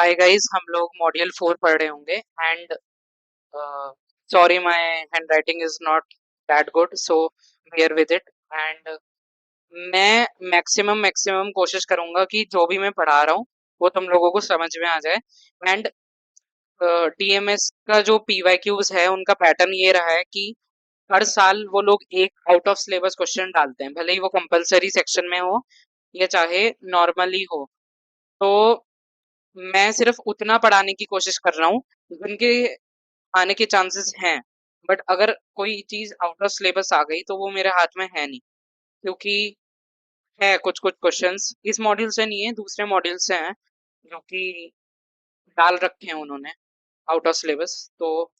Hi guys, हम लोग module 4 पढ़ रहे होंगे and sorry my handwriting is not that good, so bear with it. And मैं मैक्सिमम कोशिश करूंगा कि जो भी मैं पढ़ा रहा हूँ वो तुम लोगों को समझ में आ जाए। एंड टीएमएस का जो पीवाईक्यूज है उनका पैटर्न ये रहा है कि हर साल वो लोग एक आउट ऑफ सिलेबस क्वेश्चन डालते हैं, भले ही वो कंपलसरी सेक्शन में हो या चाहे नॉर्मली हो। तो मैं सिर्फ उतना पढ़ाने की कोशिश कर रहा हूँ जिनके आने के चांसेस हैं। बट अगर कोई चीज आउट ऑफ सिलेबस आ गई तो वो मेरे हाथ में है नहीं, क्योंकि है कुछ कुछ क्वेश्चंस इस मॉड्यूल से नहीं है, दूसरे मॉड्यूल से हैं जो कि डाल रखे हैं उन्होंने आउट ऑफ सिलेबस। तो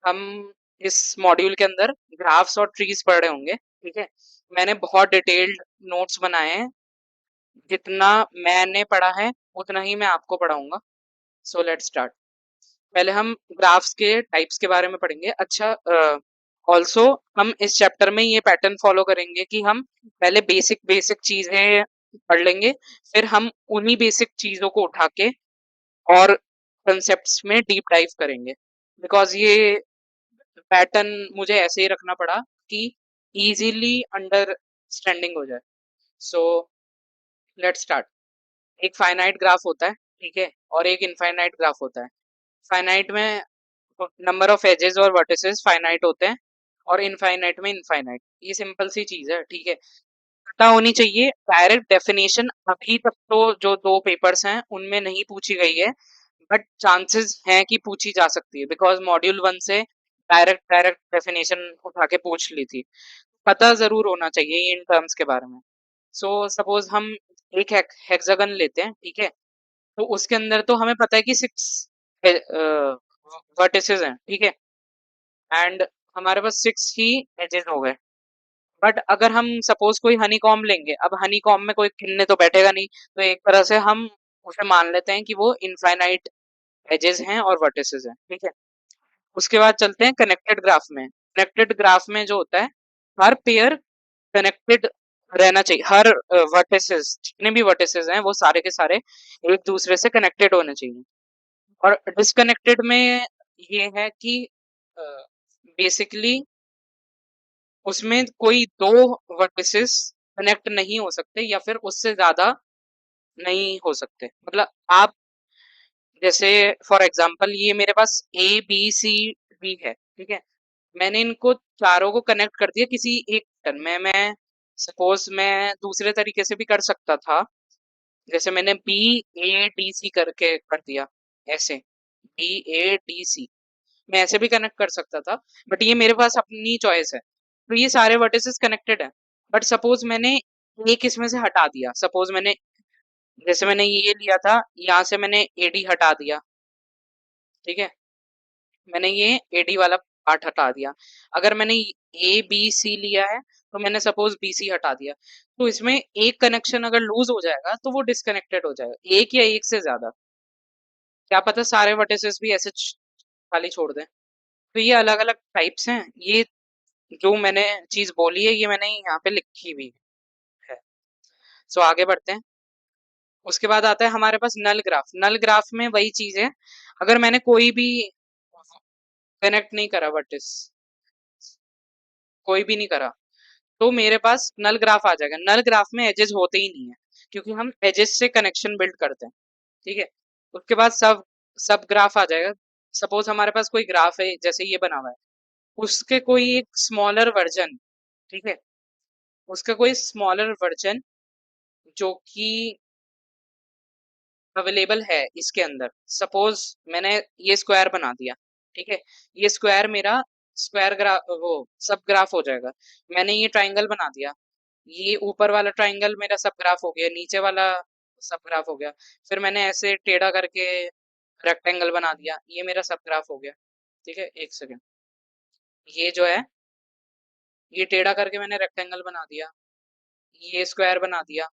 हम इस मॉड्यूल के अंदर ग्राफ्स और ट्रीज पढ़ रहे होंगे, ठीक है। मैंने बहुत डिटेल्ड नोट्स बनाए हैं, जितना मैंने पढ़ा है उतना ही मैं आपको पढ़ाऊंगा। So let's start. पहले हम ग्राफ्स के टाइप्स के बारे में पढ़ेंगे। अच्छा, ऑल्सो हम इस चैप्टर में ये पैटर्न फॉलो करेंगे कि हम पहले बेसिक बेसिक चीजें पढ़ लेंगे, फिर हम उन्हीं बेसिक चीजों को उठा के और कंसेप्ट्स में डीप डाइव करेंगे। बिकॉज ये पैटर्न मुझे ऐसे ही रखना पड़ा कि इजीली अंडरस्टैंडिंग हो जाए। So let's start. एक फाइनाइट ग्राफ होता है, ठीक है, और एक इनफाइनाइट ग्राफ होता है। फाइनाइट में नंबर ऑफ एजेस और वर्टिसेस फाइनाइट होते हैं, और इनफाइनाइट में इनफाइनाइट। ये सिंपल सी चीज है, ठीक है। पता होनी चाहिए। डायरेक्ट डेफिनेशन अभी तक तो जो दो पेपर्स हैं उनमें नहीं पूछी गई है, बट चांसेस हैं कि पूछी जा सकती है, बिकॉज मॉड्यूल 1 से डायरेक्ट डायरेक्ट डेफिनेशन उठा के पूछ ली थी। पता जरूर होना चाहिए इन टर्म्स के बारे में। सो सपोज हम एक हेक्सागन लेते हैं, ठीक है। तो उसके अंदर तो हमें पता है कि 6 वर्टिसेस हैं, ठीक है। एंड हमारे पास 6 ही एजेस हो गए। बट अगर हम सपोज कोई हनी कॉम्ब लेंगे, अब हनी कॉम्ब में कोई गिनने तो बैठेगा नहीं, तो एक तरह से हम उसे मान लेते हैं कि वो इनफाइनाइट एजेस हैं और वर्टिसेस हैं, ठीक है। उसके बाद चलते हैं कनेक्टेड ग्राफ में। कनेक्टेड ग्राफ में जो होता है, हर पेयर कनेक्टेड रहना चाहिए। हर वर्टिसेस, जितने भी वर्टिसेस हैं वो सारे के सारे एक दूसरे से कनेक्टेड होने चाहिए। और डिस्कनेक्टेड में ये है कि बेसिकली उसमें कोई दो वर्टिसेस कनेक्ट नहीं हो सकते, या फिर उससे ज्यादा नहीं हो सकते। मतलब आप जैसे फॉर एग्जांपल ये मेरे पास ए बी सी डी है, ठीक है। मैंने इनको चारों को कनेक्ट कर दिया किसी एक पैटर्न में। मैं सपोज मैं दूसरे तरीके से भी कर सकता था, जैसे मैंने बी ए डी सी करके कर दिया, ऐसे बी ए डी सी मैं ऐसे भी कनेक्ट कर सकता था। बट ये मेरे पास अपनी चॉइस है, तो ये सारे वर्टिसेस कनेक्टेड है। बट सपोज मैंने एक इसमें से हटा दिया, सपोज मैंने जैसे मैंने ये लिया था, यहाँ से मैंने एडी हटा दिया, ठीक है। मैंने ये एडी वाला पार्ट हटा दिया। अगर मैंने ए बी सी लिया है तो मैंने सपोज बी सी हटा दिया, तो इसमें एक कनेक्शन अगर लूज हो जाएगा तो वो डिस्कनेक्टेड हो जाएगा, एक या एक से ज्यादा। क्या पता सारे वर्टिसेस भी ऐसे खाली छोड़ दें। तो ये अलग अलग टाइप्स हैं। ये जो मैंने चीज बोली है ये मैंने यहाँ पे लिखी भी है। सो आगे बढ़ते हैं। उसके बाद आता है हमारे पास नल ग्राफ। नल ग्राफ में वही चीज है, अगर मैंने कोई भी कनेक्ट नहीं करा वर्टिस, कोई भी नहीं करा, तो मेरे पास नल ग्राफ आ जाएगा। नल ग्राफ में एजेस होते ही नहीं है, क्योंकि हम एजेस से कनेक्शन बिल्ड करते हैं, ठीक है। उसके बाद सब सब ग्राफ आ जाएगा। सपोज हमारे पास कोई ग्राफ है जैसे ये बना हुआ है, उसके कोई एक स्मॉलर वर्जन, ठीक है, उसका कोई स्मॉलर वर्जन जो कि अवेलेबल है इसके अंदर। सपोज मैंने ये स्क्वायर बना दिया, ठीक है। ये स्क्वायर मेरा स्क्वायर ग्राफ, वो सब ग्राफ हो जाएगा। मैंने ये ट्राइंगल बना दिया, ये ऊपर वाला ट्राइंगल मेरा सब ग्राफ हो गया, नीचे वाला सब ग्राफ हो गया। फिर मैंने ऐसे टेढ़ा करके रेक्टेंगल बना दिया, ये मेरा सब ग्राफ हो गया, ठीक है। एक सेकेंड, ये जो है, ये टेढ़ा करके मैंने रेक्टेंगल बना दिया, ये स्क्वायर बना दिया,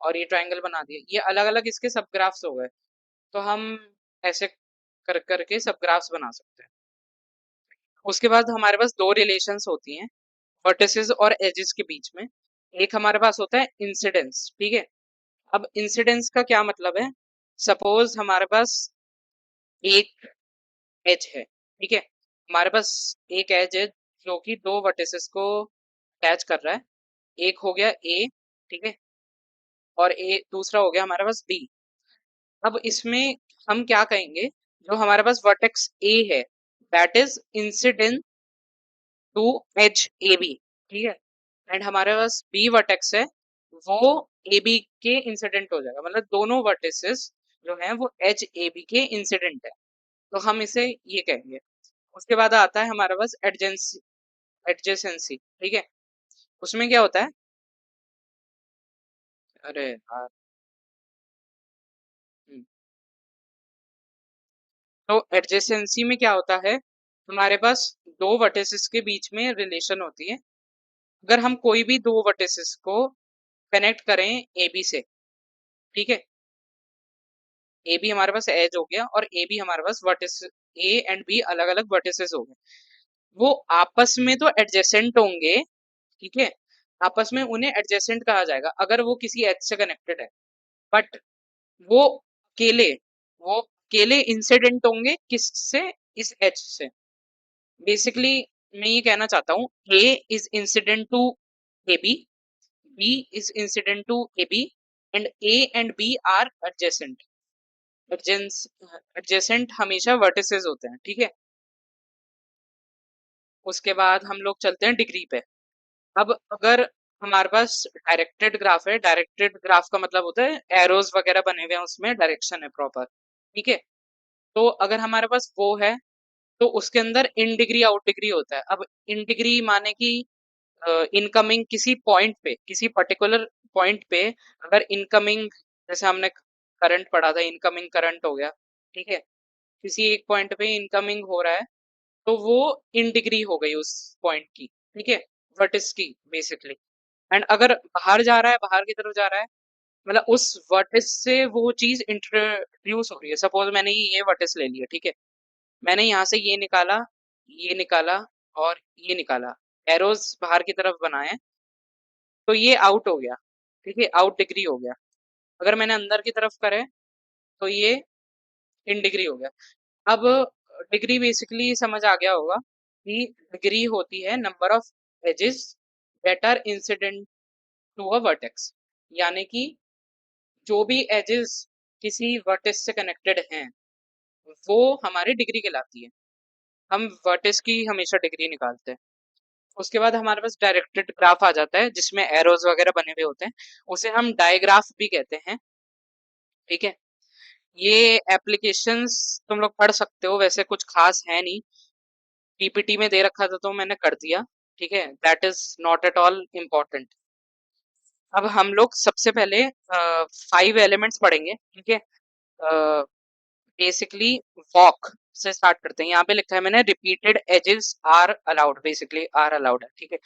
और ये ट्राइंगल बना दिया। ये अलग अलग इसके सब ग्राफ्स हो गए। तो हम ऐसे कर करके सब ग्राफ्स बना सकते हैं। उसके बाद हमारे पास दो रिलेशंस होती हैं वर्टिसेस और एजेस के बीच में। एक हमारे पास होता है इंसिडेंस, ठीक है। अब इंसिडेंस का क्या मतलब है, सपोज हमारे पास एक एज है, ठीक है, हमारे पास एक एज है जो कि दो वर्टिसेस को अटैच कर रहा है। एक हो गया ए, ठीक है, और ए दूसरा हो गया हमारे पास बी। अब इसमें हम क्या कहेंगे, जो हमारे पास वर्टेक्स ए है that is incident to edge A B, ठीक है, एंड हमारे पास बी वर्टेक्स है, वो ए बी के इंसिडेंट हो जाएगा, मतलब दोनों वर्टिसेस जो हैं वो एज ए बी के इंसिडेंट है, तो हम इसे ये कहेंगे। उसके बाद आता है हमारे पास एडजेंसी, एडजेसेंसी, ठीक है, उसमें क्या होता है, अरे यार, हम्म, तो एडजेसेंसी में क्या होता है, हमारे पास दो वर्टिसेस के बीच में रिलेशन होती है। अगर हम कोई भी दो वर्टिसेस को कनेक्ट करें ए बी से, ठीक है, ए बी हमारे पास एज हो गया और ए बी हमारे पास वर्टिस, ए एंड बी अलग अलग वर्टिसेस हो गए, वो आपस में तो एडजेसेंट होंगे, ठीक है, आपस में उन्हें एडजेसेंट कहा जाएगा अगर वो किसी एज से कनेक्टेड है, बट वो अकेले, वो अकेले इंसिडेंट होंगे किससे, इस एच से। बेसिकली मैं ये कहना चाहता हूँ, A is incident to A B, B is incident to A B, and B are adjacent. Adjacent हमेशा वर्टिसेस होते हैं, ठीक है। उसके बाद हम लोग चलते हैं डिग्री पे। अब अगर हमारे पास डायरेक्टेड ग्राफ है, डायरेक्टेड ग्राफ का मतलब होता है एरोज वगैरह बने हुए हैं, उसमें डायरेक्शन है प्रॉपर, ठीक है, तो अगर हमारे पास वो है तो उसके अंदर इन डिग्री आउट डिग्री होता है। अब इन डिग्री माने कि इनकमिंग किसी पॉइंट पे, किसी पर्टिकुलर पॉइंट पे अगर इनकमिंग, जैसे हमने करंट पढ़ा था, इनकमिंग करंट हो गया, ठीक है, किसी एक पॉइंट पे इनकमिंग हो रहा है तो वो इन डिग्री हो गई उस पॉइंट की, ठीक है, वर्टिस की बेसिकली। एंड अगर बाहर जा रहा है, बाहर की तरफ जा रहा है, मतलब उस वर्टिस से वो चीज इंट्रोड्यूस हो रही है। सपोज मैंने ये वर्टिस ले लिया, ठीक है, मैंने यहाँ से ये निकाला और ये निकाला, एरोज बाहर की तरफ बनाए, तो ये आउट हो गया, ठीक है, आउट डिग्री हो गया। अगर मैंने अंदर की तरफ करे तो ये इन डिग्री हो गया। अब डिग्री बेसिकली समझ आ गया होगा कि डिग्री होती है number of edges that are incident to a vertex, यानी कि जो भी एजेस किसी वर्टेक्स से कनेक्टेड हैं वो हमारी डिग्री कहलाती है। हम वर्टेक्स की हमेशा डिग्री निकालते हैं। उसके बाद हमारे पास डायरेक्टेड ग्राफ आ जाता है जिसमें एरोज वगैरह बने हुए होते हैं, उसे हम डायग्राफ भी कहते हैं, ठीक है। ये एप्लीकेशंस तुम लोग पढ़ सकते हो, वैसे कुछ खास है नहीं, पीपीटी में दे रखा था तो मैंने कर दिया, ठीक है, that is not at all important. अब हम लोग सबसे पहले 5 एलिमेंट्स पढ़ेंगे, ठीक है, बेसिकली वॉक से स्टार्ट करते हैं। यहाँ पे लिखा है मैंने repeated edges are allowed, basically are allowed है, ठीक है,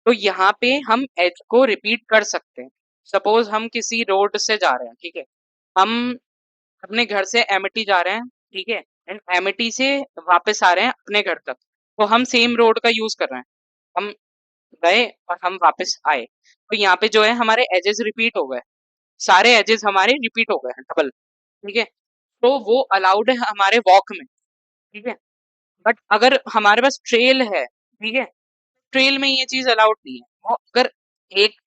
तो यहाँ पे हम एज को रिपीट कर सकते हैं। सपोज हम किसी रोड से जा रहे हैं, ठीक है, हम अपने घर से एमिटी जा रहे हैं, ठीक है, एंड एमिटी से वापस आ रहे हैं अपने घर तक, तो हम सेम रोड का यूज कर रहे हैं, हम गए और हम वापस आए, तो यहाँ पे जो है हमारे एजेस रिपीट हो गए, सारे एजेस हमारे रिपीट हो गए हैं डबल, ठीक है, तो वो अलाउड है हमारे वॉक में, ठीक है। बट अगर हमारे पास ट्रेल है, ठीक है, ट्रेल में ये चीज अलाउड नहीं है। वो अगर एक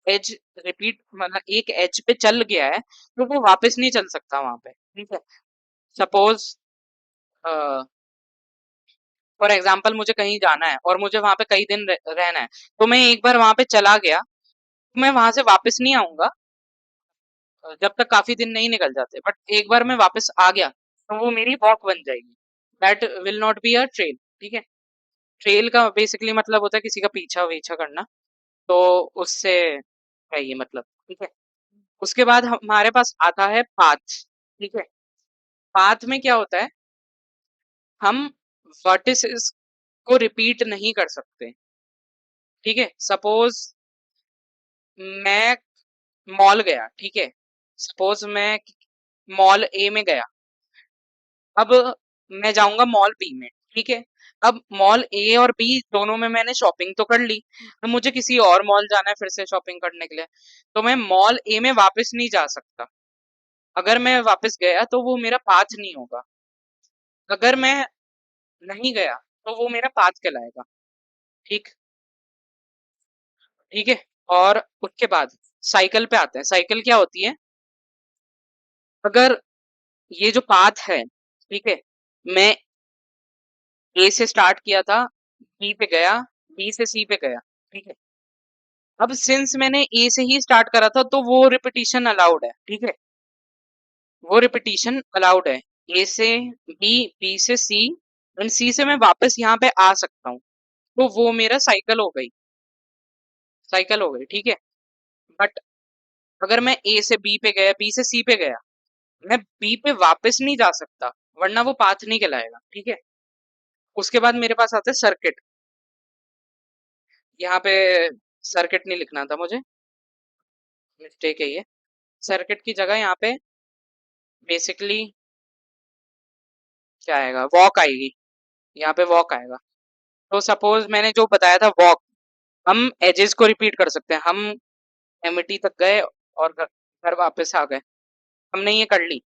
एज रिपीट, मतलब एक एज पे चल गया है तो वो वापस नहीं चल सकता वहां पे, ठीक है। सपोज फॉर एग्जाम्पल मुझे कहीं जाना है और मुझे वहां पे कई दिन रहना है, तो मैं एक बार वहां पे चला गया, तो मैं वहां से वापस नहीं आऊंगा जब तक काफी दिन नहीं निकल जाते, बट एक बार मैं वापस आ गया तो वो मेरी वॉक बन जाएगी, that will not be a trail, ठीक है। ट्रेल का बेसिकली मतलब होता है किसी का पीछा वीछा करना, तो उससे है ये मतलब, ठीक है। उसके बाद हमारे पास आता है पाथ, ठीक है, पाथ में क्या होता है, हम वर्टिसेस को रिपीट नहीं कर सकते, ठीक है। सपोज मैं मॉल गया, ठीक है, सपोज मैं मॉल ए में गया, अब मैं जाऊंगा मॉल बी में, ठीक है, अब मॉल ए और बी दोनों में मैंने शॉपिंग तो कर ली, अब मुझे किसी और मॉल जाना है फिर से शॉपिंग करने के लिए, तो मैं मॉल ए में वापस नहीं जा सकता, अगर मैं वापस गया तो वो मेरा पाथ नहीं होगा, अगर मैं नहीं गया तो वो मेरा पाथ कहलाएगा। ठीक, ठीक है। और उसके बाद साइकिल पे आते हैं। साइकिल क्या होती है? अगर ये जो पाथ है, ठीक है, मैं ए से स्टार्ट किया था, बी पे गया, बी से सी पे गया, ठीक है। अब सिंस मैंने ए से ही स्टार्ट करा था तो वो रिपीटिशन अलाउड है, ठीक है, वो रिपीटिशन अलाउड है। ए से बी, बी से सी, एंड सी से मैं वापस यहाँ पे आ सकता हूँ, तो वो मेरा साइकिल हो गई, साइकिल हो गई, ठीक है। बट अगर मैं ए से बी पे गया, बी से सी पे गया, मैं बी पे वापस नहीं जा सकता, वरना वो पाथ नहीं कहलाएगा, ठीक है। उसके बाद मेरे पास आता है सर्किट। यहाँ पे सर्किट नहीं लिखना था मुझे, मिस्टेक है ये। सर्किट की जगह यहाँ पे बेसिकली क्या आएगा, वॉक आएगी, यहाँ पे वॉक आएगा। तो सपोज मैंने जो बताया था वॉक, हम एजेस को रिपीट कर सकते हैं। हम एमिटी तक गए और घर वापस आ गए, हमने ये कर ली।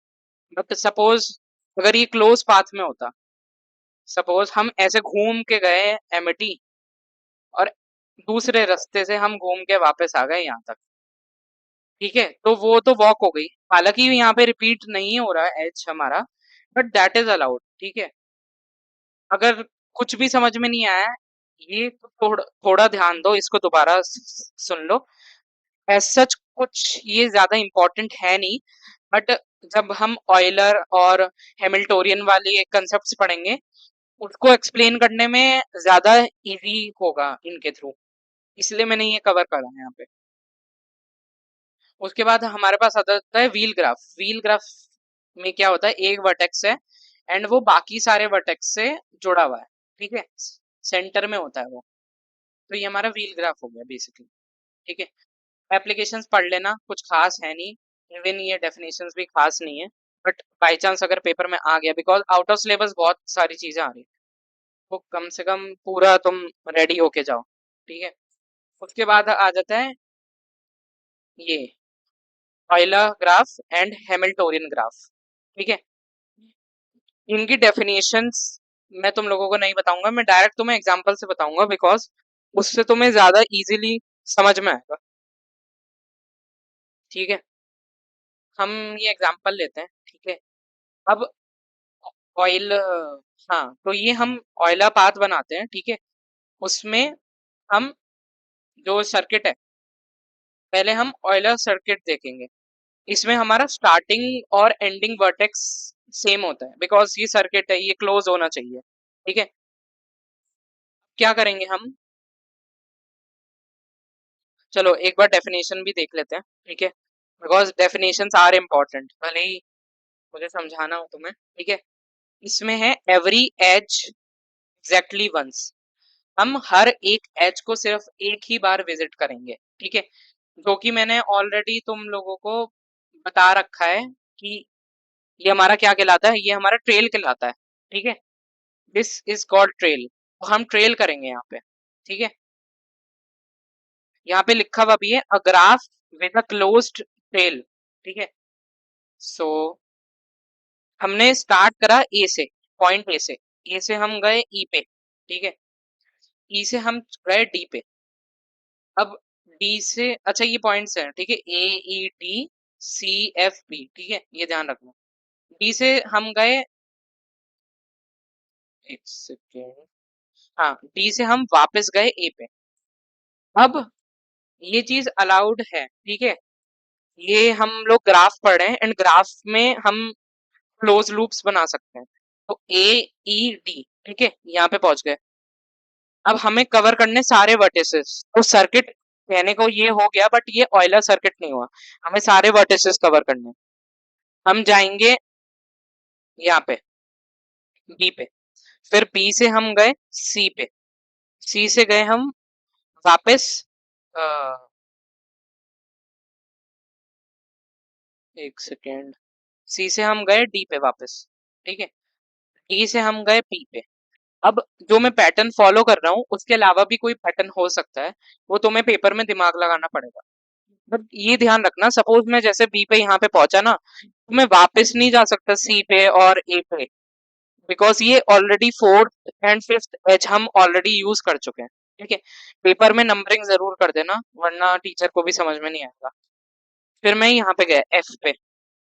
बट सपोज अगर ये क्लोज पाथ में होता, सपोज हम ऐसे घूम के गए एमिटी और दूसरे रास्ते से हम घूम के वापस आ गए यहाँ तक, ठीक है, तो वो तो वॉक हो गई। हालांकि यहाँ पे रिपीट नहीं हो रहा है एज हमारा, बट दैट इज अलाउड, ठीक है। अगर कुछ भी समझ में नहीं आया, ये तो थोड़ा थोड़ा ध्यान दो, इसको दोबारा सुन लो। एज सच कुछ ये ज्यादा इम्पोर्टेंट है नहीं, बट जब हम ऑयलर और हैमिल्टोनियन वाले कंसेप्ट्स पढ़ेंगे, उसको एक्सप्लेन करने में ज्यादा इजी होगा इनके थ्रू, इसलिए मैंने ये कवर करा है यहाँ पे। उसके बाद हमारे पास आता है व्हील ग्राफ। व्हील ग्राफ में क्या होता है, एक वर्टेक्स है एंड वो बाकी सारे वर्टेक्स से जुड़ा हुआ है, ठीक है, सेंटर में होता है वो। तो ये हमारा व्हील ग्राफ हो गया बेसिकली, ठीक है। एप्लीकेशंस पढ़ लेना, कुछ खास है नहीं, इवन ये डेफिनेशंस भी खास नहीं है, बट बाई चांस अगर पेपर में आ गया, बिकॉज आउट ऑफ सिलेबस बहुत सारी चीजें आ रही है, तो कम से कम पूरा तुम रेडी होके जाओ, ठीक है। उसके बाद आ जाता है ये Euler graph and Hamiltonian graph, ठीक है। इनकी डेफिनेशंस मैं तुम लोगों को नहीं बताऊंगा, मैं डायरेक्ट तुम्हें एग्जांपल से बताऊंगा, बिकॉज उससे तुम्हें ज्यादा इजीली समझ में आएगा, ठीक है। हम ये एग्जांपल लेते हैं, ठीक है। अब ऑयल, हाँ, तो ये हम ऑयला पाथ बनाते हैं, ठीक है। उसमें हम जो सर्किट है, पहले हम ऑयलर सर्किट देखेंगे। इसमें हमारा स्टार्टिंग और एंडिंग वर्टेक्स सेम होता है, बिकॉज ये सर्किट है, ये क्लोज होना चाहिए, ठीक है। क्या करेंगे हम, चलो एक बार डेफिनेशन भी देख लेते हैं, ठीक है, बिकॉज डेफिनेशंस आर इम्पोर्टेंट, भले ही मुझे समझाना हो तुम्हें, ठीक है। इसमें है एवरी एज एग्जैक्टली वंस। हम हर एक एज को सिर्फ एक ही बार विजिट करेंगे, ठीक है, जो कि मैंने ऑलरेडी तुम लोगों को बता रखा है कि ये हमारा क्या कहलाता है, ये हमारा ट्रेल कहलाता है, ठीक है। दिस इज कॉल्ड ट्रेल, तो हम ट्रेल करेंगे यहाँ पे, ठीक है। यहाँ पे लिखा हुआ भी है a graph with a closed trail, ठीक है। सो हमने स्टार्ट करा ए से, पॉइंट ए से हम गए ई पे, ठीक है। ई से हम गए डी पे। अब डी से, अच्छा ये पॉइंट्स हैं, ठीक है, A E D C F B, ठीक है, ये ध्यान रखना। डी से हम गए, एक सेकेंड, हाँ, डी से हम वापस गए ए पे। अब ये चीज अलाउड है, ठीक है, ये हम लोग ग्राफ पढ़ रहे हैं एंड ग्राफ में हम क्लोज लूप्स बना सकते हैं। तो ए ई डी, ठीक है, यहाँ पे पहुंच गए। अब हमें कवर करने सारे वर्टिसेस, तो सर्किट कहने को ये हो गया, बट ये ऑयलर सर्किट नहीं हुआ, हमें सारे वर्टिसेस कवर करने। हम जाएंगे यहाँ पे बी पे, फिर बी से हम गए सी पे, सी से गए हम वापस, अ, एक सेकेंड, सी से हम गए डी पे वापस, ठीक है, डी से हम गए पी पे। अब जो मैं पैटर्न फॉलो कर रहा हूँ उसके अलावा भी कोई पैटर्न हो सकता है, वो तुम्हें पेपर में दिमाग लगाना पड़ेगा, बट ये ध्यान रखना, सपोज मैं जैसे बी पे यहाँ पे पहुंचा ना, तो मैं वापस नहीं जा सकता सी पे और ए पे, बिकॉज ये already fourth and fifth edge हम ऑलरेडी यूज कर चुके हैं। ठीक है, पेपर में नंबरिंग जरूर कर देना, वरना टीचर को भी समझ में नहीं आएगा। फिर मैं यहाँ पे गया एफ पे,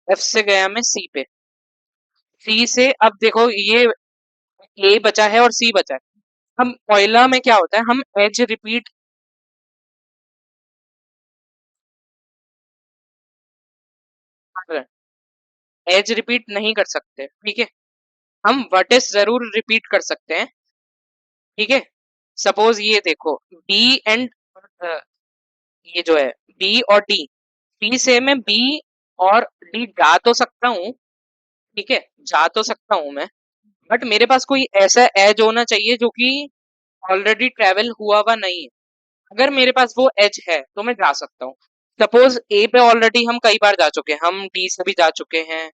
एफ से गया मैं सी पे, सी से अब देखो ये ए बचा है और सी बचा है। हम पहला में क्या होता है, हम एज रिपीट कर रहे हैं, एज रिपीट नहीं कर सकते। ठीक है, हम वर्टिस जरूर रिपीट कर सकते हैं। ठीक है, सपोज ये देखो बी एंड ये जो है बी और डी, बी से मैं बी और डी जा तो सकता हूँ। ठीक है, जा तो सकता हूँ मैं, बट मेरे पास कोई ऐसा एज होना चाहिए जो कि ऑलरेडी ट्रेवल हुआ हुआ नहीं है। अगर मेरे पास वो एज है तो मैं जा सकता हूँ। सपोज ए पे ऑलरेडी हम कई बार जा चुके हैं, हम डी से भी जा चुके हैं।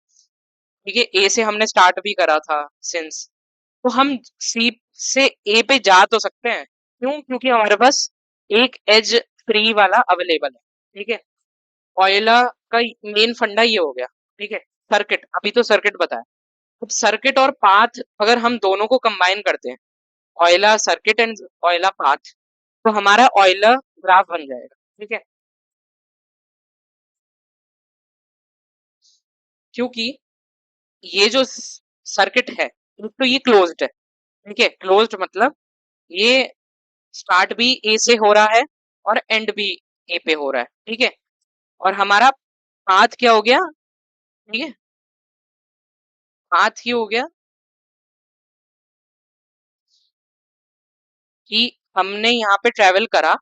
ठीक है, ए से हमने स्टार्ट भी करा था सिंस, तो हम सी से ए पे जा तो सकते हैं। क्यों? क्योंकि हमारे पास एक एज फ्री वाला अवेलेबल है। ठीक है, ऑयला का मेन फंडा ये हो गया। ठीक है, सर्किट, अभी तो सर्किट बताया। अब सर्किट और पाथ अगर हम दोनों को कंबाइन करते हैं, ऑयला सर्किट एंड ऑयला पाथ, तो हमारा ऑयला ग्राफ बन जाएगा। ठीक है, क्योंकि ये जो सर्किट है, एक तो ये क्लोज्ड है। ठीक है, क्लोज्ड मतलब ये स्टार्ट भी ए से हो रहा है और एंड भी ए पे हो रहा है। ठीक है, और हमारा पाथ क्या हो गया? ठीक है, पाथ ये हो गया कि हमने यहाँ पे ट्रेवल करा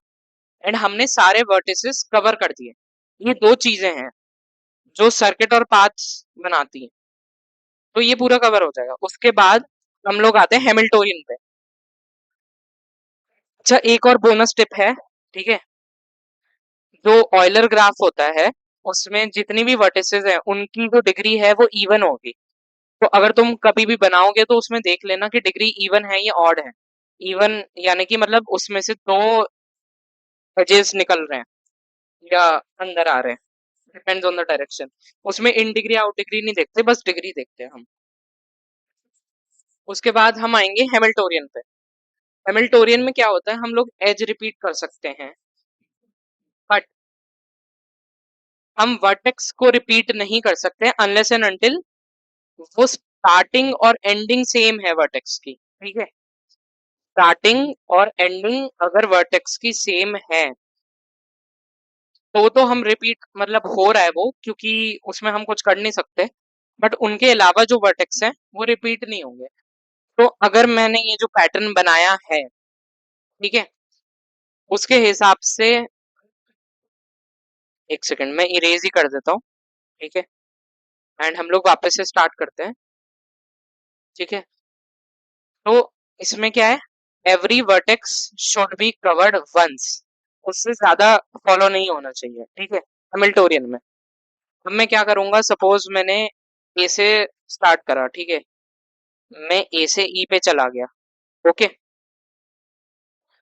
एंड हमने सारे वर्टिसेस कवर कर दिए। ये दो चीजें हैं जो सर्किट और पाथ बनाती हैं, तो ये पूरा कवर हो जाएगा। उसके बाद हम लोग आते हैं हैमिल्टोनियन पे। अच्छा, एक और बोनस टिप है। ठीक है, जो ऑयलर ग्राफ होता है उसमें जितनी भी वर्टिसेस हैं उनकी जो डिग्री है वो इवन होगी। तो अगर तुम कभी भी बनाओगे तो उसमें देख लेना कि डिग्री इवन है या ऑड है। इवन यानी कि मतलब उसमें से दो एजेस निकल रहे हैं या अंदर आ रहे हैं, डिपेंड्स ऑन द डायरेक्शन। उसमें इन डिग्री आउट डिग्री नहीं देखते, बस डिग्री देखते हैं हम। उसके बाद हम आएंगे हैमिल्टोनियन पे। हैमिल्टोनियन में क्या होता है, हम लोग एज रिपीट कर सकते हैं, बट हम वर्टेक्स को रिपीट नहीं कर सकते अनलेस एंड अनटिल वो स्टार्टिंग और एंडिंग सेम है वर्टेक्स की। ठीक है, स्टार्टिंग और एंडिंग अगर वर्टेक्स की सेम है तो हम रिपीट, मतलब हो रहा है वो, क्योंकि उसमें हम कुछ कर नहीं सकते। बट उनके अलावा जो वर्टेक्स हैं वो रिपीट नहीं होंगे। तो अगर मैंने ये जो पैटर्न बनाया है, ठीक है, उसके हिसाब से, एक सेकंड मैं इरेज ही कर देता हूँ। ठीक है, एंड हम लोग वापस से स्टार्ट करते हैं। ठीक है, तो इसमें क्या है, every vertex should be covered once, उससे ज्यादा फॉलो नहीं होना चाहिए। ठीक है, हैमिल्टोनियन में अब मैं क्या करूंगा, सपोज मैंने ए से स्टार्ट करा। ठीक है, मैं ए से ई पे चला गया। ओके,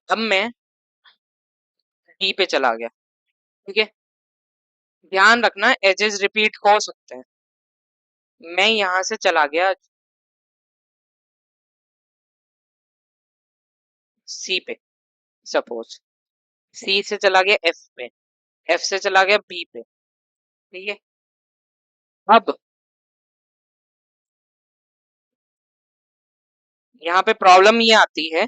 अब मैं डी पे चला गया। ठीक है, ध्यान रखना एजेस रिपीट हो सकते हैं। मैं यहां से चला गया सी पे, सपोज सी से चला गया एफ पे, एफ से चला गया बी पे। ठीक है, अब यहाँ पे प्रॉब्लम ये आती है,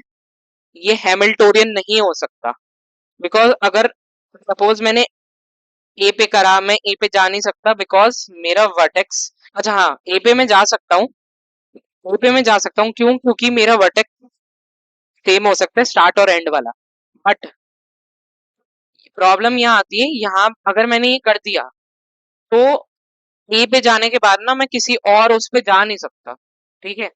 ये हैमिल्टोनियन नहीं हो सकता, बिकॉज अगर सपोज मैंने ए पे करा, मैं ए पे जा नहीं सकता बिकॉज मेरा वर्टेक्स, अच्छा हाँ, ए पे मैं जा सकता हूँ, ए पे मैं जा सकता हूँ, क्यों? क्योंकि मेरा वर्टेक्स सेम हो सकता है स्टार्ट और एंड वाला। बट प्रॉब्लम यहाँ आती है, यहाँ अगर मैंने ये कर दिया तो ए पे जाने के बाद ना मैं किसी और उस पे जा नहीं सकता। ठीक है,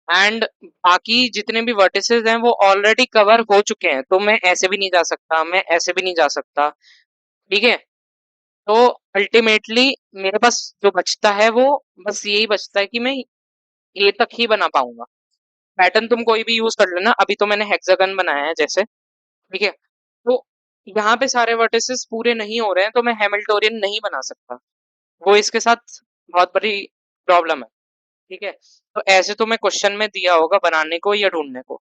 एंड बाकी जितने भी वर्टिसेस हैं वो ऑलरेडी कवर हो चुके हैं, तो मैं ऐसे भी नहीं जा सकता, मैं ऐसे भी नहीं जा सकता। ठीक है, तो अल्टीमेटली मेरे पास जो बचता है वो बस यही बचता है कि मैं ए तक ही बना पाऊंगा। पैटर्न तुम कोई भी यूज कर लेना, अभी तो मैंने हेक्सागन बनाया है जैसे। ठीक है, तो यहाँ पे सारे वर्टिसेस पूरे नहीं हो रहे हैं, तो मैं हैमिल्टोनियन नहीं बना सकता। वो इसके साथ बहुत बड़ी प्रॉब्लम है। ठीक है, तो ऐसे तो मैं क्वेश्चन में दिया होगा बनाने को या ढूंढने को।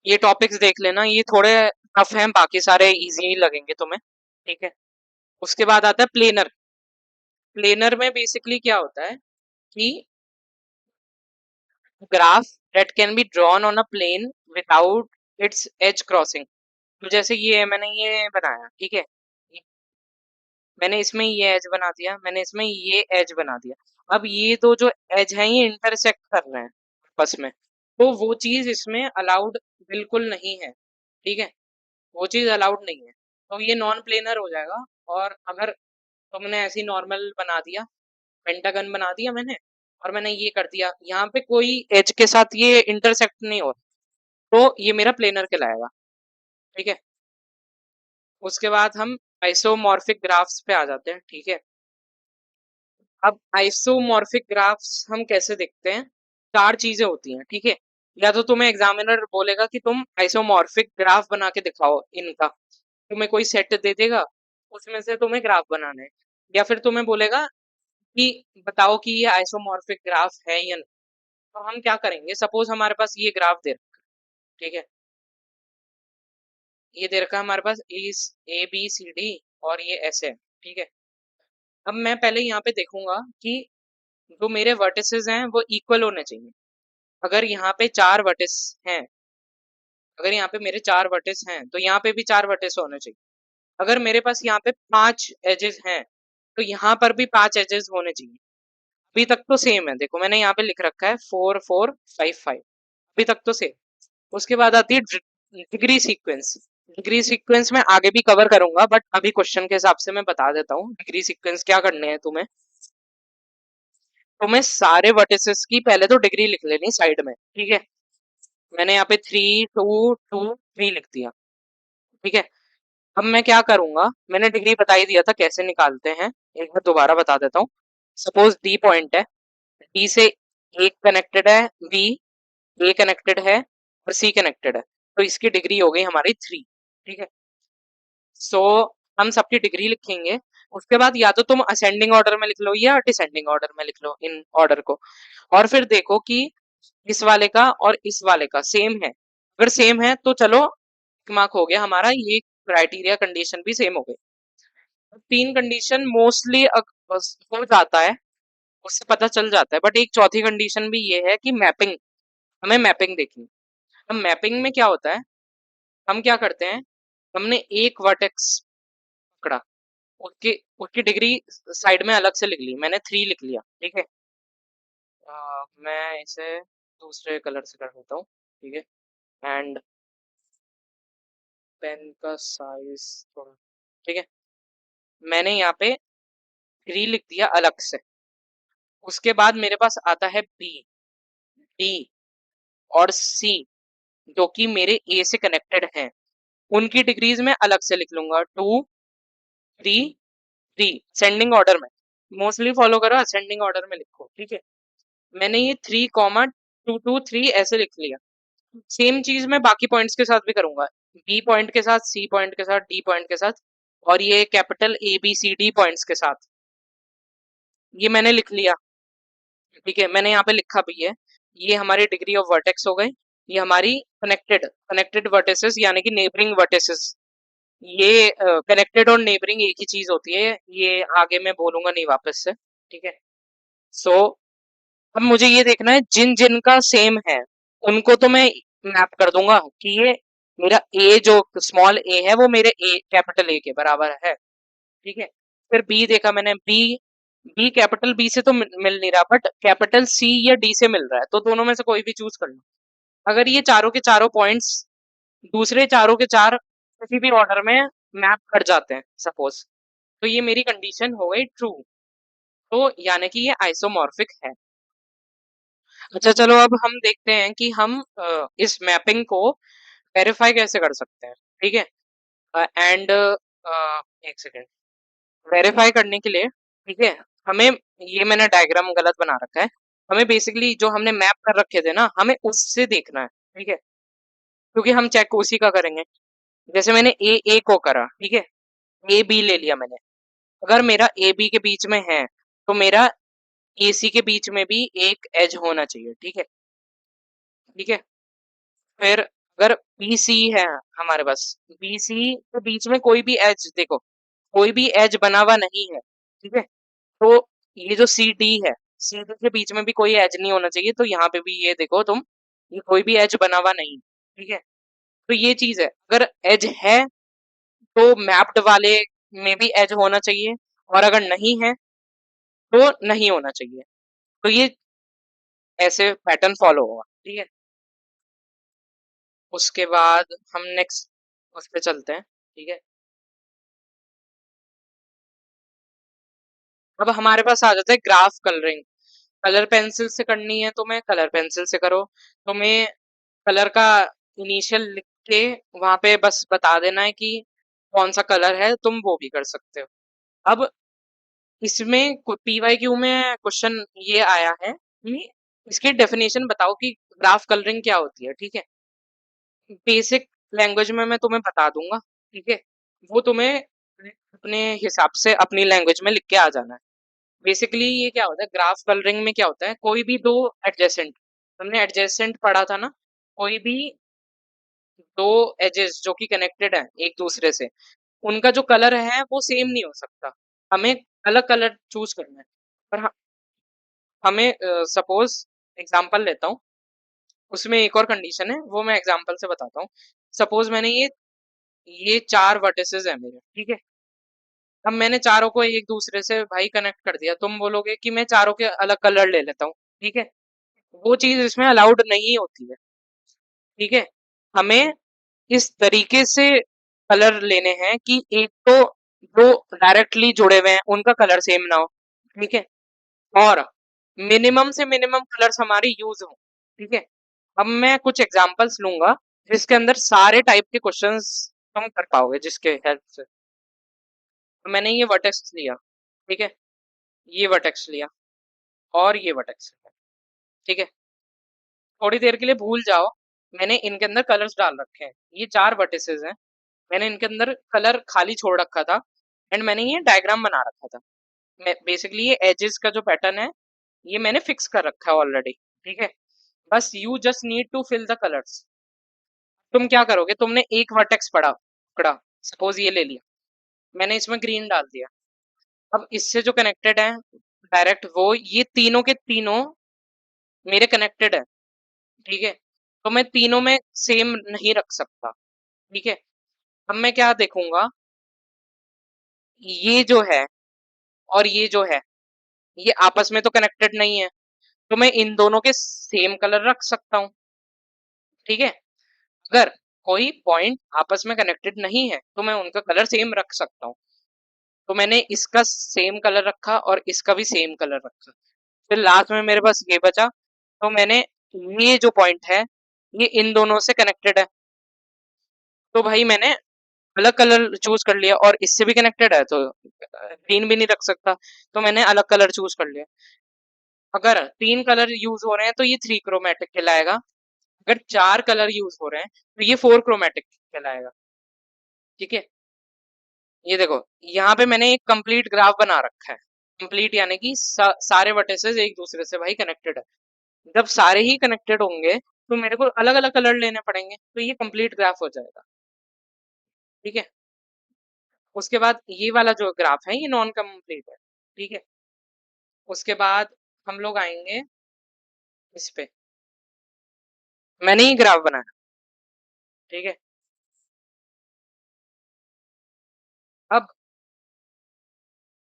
ये टॉपिक्स देख लेना, ये थोड़े टफ हैं, बाकी सारे इजी ही लगेंगे तुम्हें। ठीक है, उसके बाद आता है प्लेनर। प्लेनर में बेसिकली क्या होता है कि graph that can be drawn on a plane without its edge crossing. तो जैसे ये मैंने ये बनाया, ठीक है, मैंने इसमें ये एज बना दिया, मैंने इसमें ये एज बना दिया। अब ये दो जो एज हैं ये इंटरसेक्ट कर रहे हैं आपस में, तो वो चीज इसमें अलाउड बिल्कुल नहीं है। ठीक है, वो चीज अलाउड नहीं है, तो ये नॉन प्लेनर हो जाएगा। और अगर तुमने ऐसी नॉर्मल बना दिया, पेंटागन बना दिया मैंने, और मैंने ये कर दिया, यहाँ पे कोई एज के साथ ये इंटरसेक्ट नहीं हो, तो ये मेरा प्लेनर कहलाएगा। ठीक है, उसके बाद हम आइसोमॉर्फिक ग्राफ्स पे आ जाते हैं। ठीक है, अब आइसोमॉर्फिक ग्राफ्स हम कैसे देखते हैं? चार चीजें होती हैं। ठीक है, या तो तुम्हें एग्जामिनर बोलेगा कि तुम आइसोमॉर्फिक ग्राफ बना के दिखाओ इनका, तुम्हें कोई सेट दे देगा, उसमें से तुम्हें ग्राफ बनाना है। या फिर तुम्हें बोलेगा कि बताओ कि ये आइसोमॉर्फिक ग्राफ है या नहीं। तो हम क्या करेंगे, सपोज हमारे पास ये ग्राफ दे रखा है, ठीक है, ये दे रखा है हमारे पास ए बी सी डी और ये ऐसे है। ठीक है, अब मैं पहले यहाँ पे देखूंगा कि जो मेरे वर्टिसेस हैं वो इक्वल होने चाहिए। अगर यहाँ पे चार वर्टिस हैं, अगर यहाँ पे मेरे चार वर्टिस हैं तो यहाँ पे भी चार वर्टिस होने चाहिए। अगर मेरे पास यहाँ पे पांच एजेस हैं तो यहाँ पर भी पांच एजेस होने चाहिए। अभी तक तो सेम है, देखो मैंने यहाँ पे लिख रखा है 4 4 5 5, अभी तक तो सेम। उसके बाद आती है डिग्री सीक्वेंस। डिग्री सीक्वेंस में आगे भी कवर करूंगा, बट अभी क्वेश्चन के हिसाब से मैं बता देता हूँ डिग्री सीक्वेंस क्या करने हैं तुम्हें। तुम्हें सारे वर्टिसेस की पहले तो डिग्री लिख लेनी साइड में। ठीक है, मैंने यहाँ पे 3 2 2 3 लिख दिया। ठीक है, अब मैं क्या करूंगा, मैंने डिग्री बता ही दिया था कैसे निकालते हैं, एक बार दोबारा बता देता हूँ। सपोज डी पॉइंट है, डी से एक कनेक्टेड है बी, ए कनेक्टेड है और सी कनेक्टेड है, तो इसकी डिग्री हो गई हमारी 3। ठीक है, सो हम सबकी डिग्री लिखेंगे। उसके बाद या तो तुम असेंडिंग ऑर्डर में लिख लो या डिसेंडिंग ऑर्डर में लिख लो इन ऑर्डर को, और फिर देखो कि इस वाले का और इस वाले का सेम है। अगर सेम है तो चलो मार्क हो गया हमारा, ये क्राइटेरिया कंडीशन भी सेम हो गई। तीन कंडीशन मोस्टली हो जाता है, उससे पता चल जाता है, बट एक चौथी कंडीशन भी ये है कि मैपिंग, हमें मैपिंग देखनी। हम मैपिंग में क्या होता है, हम क्या करते हैं, हमने एक वर्टेक्स पकड़ा, उसकी उसकी डिग्री साइड में अलग से लिख ली, मैंने 3 लिख लिया। ठीक है, मैं इसे दूसरे कलर से कर देता हूँ। ठीक है, एंड पेन का साइज थोड़ा, ठीक है, मैंने यहाँ पे 3 लिख दिया अलग से। उसके बाद मेरे पास आता है बी, डी और सी, जो कि मेरे ए से कनेक्टेड हैं, उनकी डिग्रीज में अलग से लिख लूंगा, 2 3 3 असेंडिंग ऑर्डर में। मोस्टली फॉलो करो, असेंडिंग ऑर्डर में लिखो। ठीक है, मैंने ये 3 2 2 3 ऐसे लिख लिया। सेम चीज मैं बाकी पॉइंट्स के साथ भी करूंगा, बी पॉइंट के साथ, सी पॉइंट के साथ, डी पॉइंट के साथ, और ये capital A B C D points के साथ, ये मैंने लिख लिया। ठीक है, मैंने यहाँ पे लिखा भी है, ये हमारी डिग्री ऑफ वर्टेक्स हो गई। ये हमारी कनेक्टेड कनेक्टेड वर्टिसेस यानी कि नेबरिंग वर्टिसेस। ये कनेक्टेड और नेबरिंग एक ही चीज होती है, ये आगे मैं बोलूंगा नहीं वापस से। ठीक है, सो अब मुझे ये देखना है जिन जिन का सेम है उनको तो मैं मैप कर दूंगा कि ये मेरा ए जो स्मॉल ए है वो मेरे ए कैपिटल ए के बराबर है। ठीक है, फिर बी देखा मैंने, बी बी कैपिटल बी से तो मिल नहीं रहा, बट कैपिटल सी या डी से मिल रहा है, तो दोनों में से कोई भी चूज कर लो। अगर ये चारों के चारों पॉइंट्स दूसरे चारों के चार किसी भी ऑर्डर में मैप कर जाते हैं सपोज, तो ये मेरी कंडीशन हो गई ट्रू, तो यानी कि ये आइसोमॉर्फिक है। अच्छा चलो अब हम देखते हैं कि हम इस मैपिंग को वेरीफाई कैसे कर सकते हैं। ठीक है, एंड एक सेकेंड, वेरीफाई करने के लिए, ठीक है, हमें, ये मैंने डायग्राम गलत बना रखा है, हमें बेसिकली जो हमने मैप कर रखे थे ना, हमें उससे देखना है। ठीक है, क्योंकि हम चेक उसी का करेंगे। जैसे मैंने ए को करा, ठीक है, ए बी ले लिया मैंने। अगर मेरा ए बी के बीच में है तो मेरा ए सी के बीच में भी एक एज होना चाहिए, ठीक है। ठीक है, फिर अगर बी सी है हमारे पास, बी सी के बीच में कोई भी एज देखो, कोई भी एज बना हुआ नहीं है, ठीक है। तो ये जो सी डी है, सी डी के बीच में भी कोई एज नहीं होना चाहिए, तो यहाँ पे भी ये देखो तुम, ये कोई भी एज बना हुआ नहीं, ठीक है। तो ये चीज है, अगर एज है तो मैप्ड वाले में भी एज होना चाहिए, और अगर नहीं है तो नहीं होना चाहिए। तो ये ऐसे पैटर्न फॉलो होगा, ठीक है। उसके बाद हम नेक्स्ट उस पे चलते हैं, ठीक है। अब हमारे पास आ जाता है ग्राफ कलरिंग। कलर पेंसिल से करनी है तो मैं कलर पेंसिल से करो, तुम्हें कलर का इनिशियल लिख के वहां पे बस बता देना है कि कौन सा कलर है, तुम वो भी कर सकते हो। अब इसमें पीवाईक्यू में क्वेश्चन ये आया है कि इसकी डेफिनेशन बताओ कि ग्राफ कलरिंग क्या होती है, ठीक है। बेसिक लैंग्वेज में मैं तुम्हें बता दूंगा, ठीक है। वो तुम्हें अपने हिसाब से अपनी लैंग्वेज में लिख के आ जाना है। बेसिकली ये क्या होता है, ग्राफ कलरिंग में क्या होता है, कोई भी दो एडजेसेंट, तुमने एडजेसेंट पढ़ा था ना, कोई भी दो एजेस जो कि कनेक्टेड है एक दूसरे से, उनका जो कलर है वो सेम नहीं हो सकता, हमें अलग कलर चूज करना है। पर हमें सपोज एग्जांपल लेता हूँ, उसमें एक और कंडीशन है वो मैं एग्जांपल से बताता हूँ। सपोज मैंने ये चार वर्टिसेस है मेरे, ठीक है। अब मैंने चारों को एक दूसरे से भाई कनेक्ट कर दिया, तुम बोलोगे कि मैं चारों के अलग कलर ले लेता हूँ, ठीक है। वो चीज इसमें अलाउड नहीं होती है, ठीक है। हमें इस तरीके से कलर लेने हैं कि एक तो जो डायरेक्टली जुड़े हुए हैं उनका कलर सेम ना हो, ठीक है। और मिनिमम से मिनिमम कलर्स हमारे यूज हो, ठीक है। अब मैं कुछ एग्जांपल्स लूंगा जिसके अंदर सारे टाइप के क्वेश्चंस तुम कर पाओगे जिसके हेल्प से। तो मैंने ये वर्टेक्स लिया, ठीक है, ये वर्टेक्स लिया और ये वर्टेक्स लिया, ठीक है। थोड़ी देर के लिए भूल जाओ, मैंने इनके अंदर कलर्स डाल रखे हैं, ये चार वर्टिसेस हैं, मैंने इनके अंदर कलर खाली छोड़ रखा था, एंड मैंने ये डायग्राम बना रखा था। मैं बेसिकली ये एजेस का जो पैटर्न है ये मैंने फिक्स कर रखा है ऑलरेडी, ठीक है। बस you just need to fill the colours. तुम क्या करोगे, तुमने एक वर्टेक्स पकड़ा, सपोज ये ले लिया, मैंने इसमें ग्रीन डाल दिया। अब इससे जो कनेक्टेड है डायरेक्ट, वो ये तीनों के तीनों मेरे कनेक्टेड है, ठीक है। तो मैं तीनों में सेम नहीं रख सकता, ठीक है। अब मैं क्या देखूंगा, ये जो है और ये जो है ये आपस में तो कनेक्टेड नहीं है, तो मैं इन दोनों के सेम कलर रख सकता हूँ, ठीक है। अगर कोई पॉइंट आपस में कनेक्टेड नहीं है तो मैं उनका कलर सेम रख सकता हूँ। तो मैंने इसका सेम कलर रखा और इसका भी सेम कलर रखा, फिर लास्ट में मेरे पास ये बचा, तो मैंने ये जो पॉइंट है ये इन दोनों से कनेक्टेड है, तो भाई मैंने अलग कलर चूज कर लिया, और इससे भी कनेक्टेड है तो ग्रीन भी नहीं रख सकता, तो मैंने अलग कलर चूज कर लिया। अगर तीन कलर यूज हो रहे हैं तो ये थ्री क्रोमेटिक कहलाएगा, अगर चार कलर यूज हो रहे हैं तो ये फोर क्रोमेटिक कहलाएगा, ठीक है। ये देखो, यहाँ पे मैंने एक कंप्लीट ग्राफ बना रखा है, कंप्लीट यानी कि सारे वर्टिसेस एक दूसरे से भाई कनेक्टेड है। जब सारे ही कनेक्टेड होंगे तो मेरे को अलग अलग कलर लेने पड़ेंगे, तो ये कंप्लीट ग्राफ हो जाएगा, ठीक है। उसके बाद ये वाला जो ग्राफ है ये नॉन कंप्लीट है, ठीक है। उसके बाद हम लोग आएंगे इस पे, मैंने ही ग्राफ बनाया, ठीक है। अब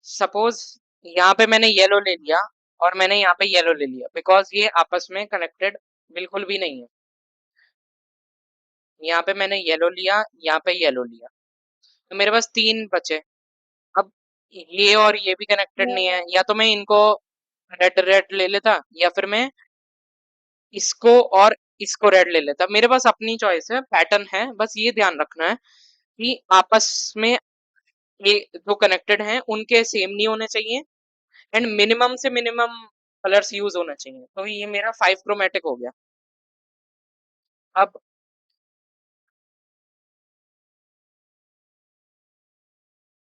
सपोज यहाँ पे मैंने येलो ले लिया और मैंने यहाँ पे येलो ले लिया, बिकॉज ये आपस में कनेक्टेड बिल्कुल भी नहीं है। यहाँ पे मैंने येलो लिया, यहाँ पे येलो लिया, तो मेरे पास तीन बचे। अब ये और ये भी कनेक्टेड नहीं है, या तो मैं इनको रेड रेड ले लेता, या फिर मैं इसको और इसको रेड ले लेता। मेरे पास अपनी चॉइस है, पैटर्न है, बस ये ध्यान रखना है कि आपस में ये जो कनेक्टेड हैं उनके सेम नहीं होने चाहिए, एंड मिनिमम से मिनिमम कलर्स यूज होना चाहिए। तो ये मेरा फाइव क्रोमेटिक हो गया। अब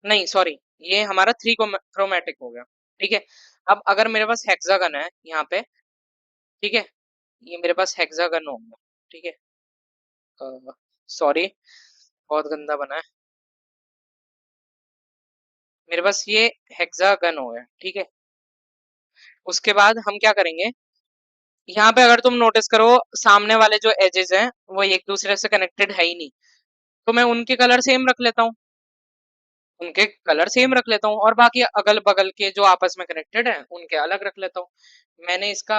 नहीं सॉरी, ये हमारा थ्री क्रोमेटिक हो गया। ठीक है, अब अगर मेरे पास हेक्सागन है यहाँ पे, ठीक है, ये मेरे पास हेक्सागन हो गया। ठीक है, सॉरी बहुत गंदा बना है। मेरे पास ये हेक्सागन हो गया। ठीक है, उसके बाद हम क्या करेंगे, यहाँ पे अगर तुम नोटिस करो, सामने वाले जो एजेस हैं वो एक दूसरे से कनेक्टेड है ही नहीं, तो मैं उनके कलर सेम रख लेता हूँ, उनके कलर सेम रख लेता हूँ, और बाकी अगल बगल के जो आपस में कनेक्टेड हैं उनके अलग रख लेता हूँ। मैंने इसका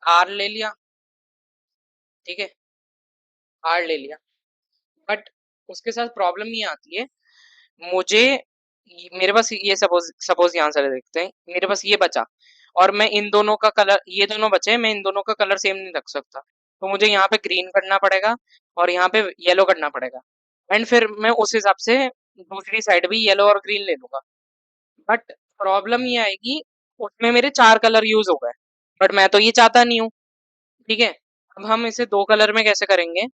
आर ले लिया। ठीक है, आर ले लिया, बट उसके साथ प्रॉब्लम ये आती है, मुझे मेरे पास ये सपोज सपोज यहाँ से देखते हैं, मेरे पास ये बचा, और मैं इन दोनों का कलर, ये दोनों बचे, मैं इन दोनों का कलर सेम नहीं रख सकता, तो मुझे यहाँ पे ग्रीन करना पड़ेगा और यहाँ पे येलो करना पड़ेगा, एंड फिर मैं उस हिसाब से दूसरी साइड भी येलो और ग्रीन ले लूंगा। बट प्रॉब्लम ये आएगी, उसमें मेरे चार कलर यूज हो गए, बट मैं तो ये चाहता नहीं हूँ। ठीक है, अब हम इसे दो कलर में कैसे करेंगे।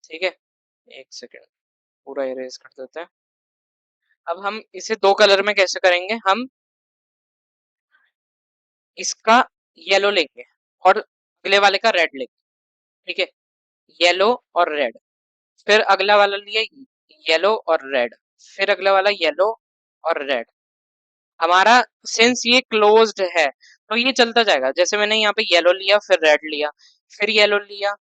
ठीक है, एक सेकेंड, पूरा इरेज कर देते हैं। अब हम इसे दो कलर में कैसे करेंगे, हम इसका येलो लेंगे और अगले वाले का रेड लेंगे। ठीक है, येलो और रेड, फिर अगला वाला लिए येलो और रेड, फिर अगला वाला येलो और रेड। हमारा सिंस ये क्लोज्ड है तो ये चलता जाएगा, जैसे मैंने यहाँ पे येलो लिया, फिर रेड लिया, फिर येलो लिया,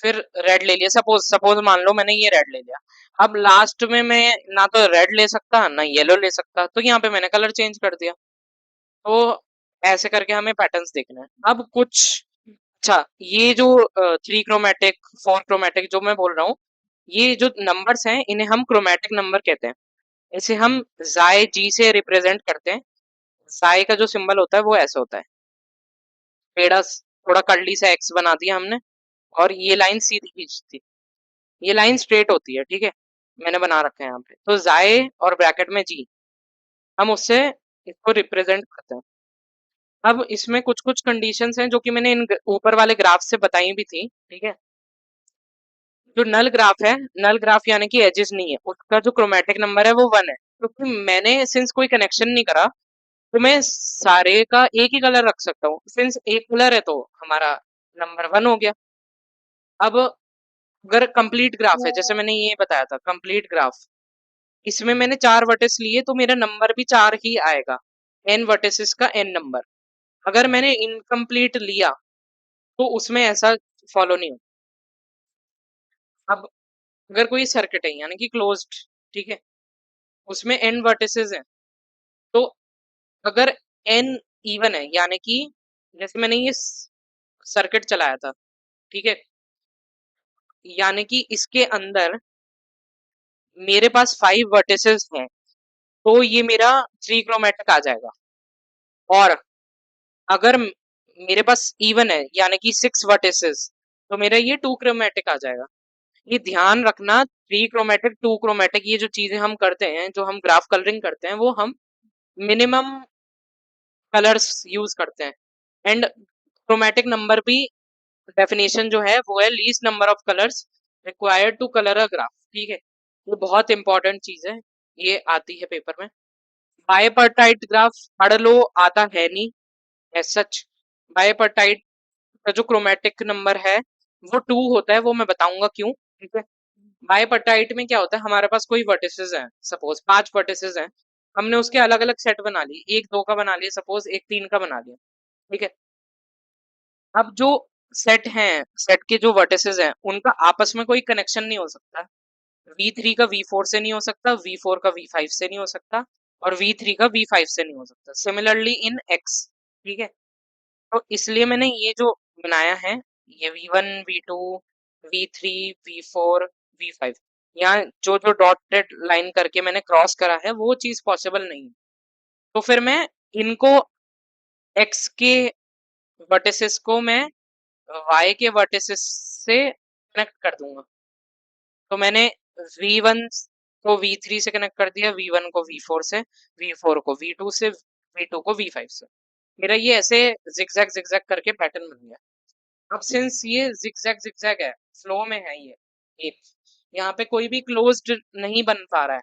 फिर रेड ले लिया, सपोज सपोज मान लो मैंने ये रेड ले लिया। अब लास्ट में मैं ना तो रेड ले सकता ना येलो ले सकता, तो यहाँ पे मैंने कलर चेंज कर दिया। तो ऐसे करके हमें पैटर्न्स देखना है। अब कुछ, अच्छा, ये जो थ्री क्रोमेटिक फोर क्रोमेटिक जो मैं बोल रहा हूँ, ये जो नंबर्स हैं इन्हें हम क्रोमेटिक नंबर कहते हैं। इसे हम जाई जी से रिप्रेजेंट करते हैं। जाई का जो सिंबल होता है वो ऐसे होता है, टेढ़ा थोड़ा कर्ली सा एक्स बना दिया हमने, और ये लाइन सीधी खींच दी, ये लाइन स्ट्रेट होती है। ठीक है, मैंने बना रखा है यहाँ पे, तो जाए और ब्रैकेट में जी, हम उससे इसको रिप्रेजेंट करते हैं। अब इसमें कुछ कुछ कंडीशंस हैं जो कि मैंने इन ऊपर वाले ग्राफ से बताई भी थी। ठीक है, जो नल ग्राफ है, नल ग्राफ यानी कि एजेस नहीं है, उसका जो क्रोमेटिक नंबर है वो वन है, क्योंकि मैंने सिंस कोई कनेक्शन नहीं करा, तो मैं सारे का एक ही कलर रख सकता हूँ, सिंस एक कलर है तो हमारा नंबर वन हो गया। अब अगर कंप्लीट ग्राफ है, जैसे मैंने ये बताया था कंप्लीट ग्राफ, इसमें मैंने चार वर्टेक्स लिए तो मेरा नंबर भी चार ही आएगा, एन वर्टेसेस का एन नंबर। अगर मैंने इनकम्प्लीट लिया तो उसमें ऐसा फॉलो नहीं होता। अब अगर कोई सर्किट है यानी कि क्लोज्ड, ठीक है, उसमें एन वर्टिसेस हैं, तो अगर एन इवन है यानी कि जैसे मैंने ये सर्किट चलाया था, ठीक है, यानी कि इसके अंदर मेरे पास फाइव वर्टिसेस हैं, तो ये मेरा थ्री क्रोमेटिक आ जाएगा। और अगर मेरे पास इवन है यानी कि सिक्स वर्टिसेस, तो मेरा ये टू क्रोमेटिक आ जाएगा। ये ध्यान रखना, थ्री क्रोमेटिक टू क्रोमेटिक ये जो चीजें हम करते हैं, जो हम ग्राफ कलरिंग करते हैं, वो हम मिनिमम कलर्स यूज करते हैं। एंड क्रोमेटिक नंबर भी डेफिनेशन जो है वो है least number of colours required to colour a graph. ठीक है, ये बहुत इंपॉर्टेंट चीज है, ये आती है पेपर में। बायपर्टाइट ग्राफ पढ़ लो, आता है नहीं एज सच। बायपर्टाइट का जो क्रोमेटिक नंबर है वो टू होता है, वो मैं बताऊंगा क्यों। ठीक है, बायपर्टाइट में क्या होता है, हमारे पास कोई वर्टिसेस हैं, सपोज पांच वर्टिसेस हैं, हमने उसके अलग अलग सेट बना लिए, एक दो का बना लिया, सपोज एक तीन का बना लिया। ठीक है, अब जो सेट हैं, सेट के जो वर्टिसेस हैं उनका आपस में कोई कनेक्शन नहीं हो सकता। V3 का V4 से नहीं हो सकता, V4 का V5 से नहीं हो सकता, और V3 का V5 से नहीं हो सकता, सिमिलरली इन X। ठीक है, तो इसलिए मैंने ये जो बनाया है, ये V1 V2 V3 V4 V5, यहाँ जो जो डॉटेड लाइन करके मैंने क्रॉस करा है वो चीज पॉसिबल नहीं है। तो फिर मैं इनको X के वर्टिसेस को मैं Y के वर्टिसेस से कनेक्ट कर दूंगा। तो मैंने V1 को V3 से कनेक्ट कर दिया, V1 को V4 से, V4 को V2 से, V2 को V5 से। मेरा ये ऐसे जिगजैग जिगजैग करके पैटर्न बन गया। अब सिंस ये जिगजैग जिगजैग है, फ्लो में है ये एक, यहाँ पे कोई भी क्लोज्ड नहीं बन पा रहा है,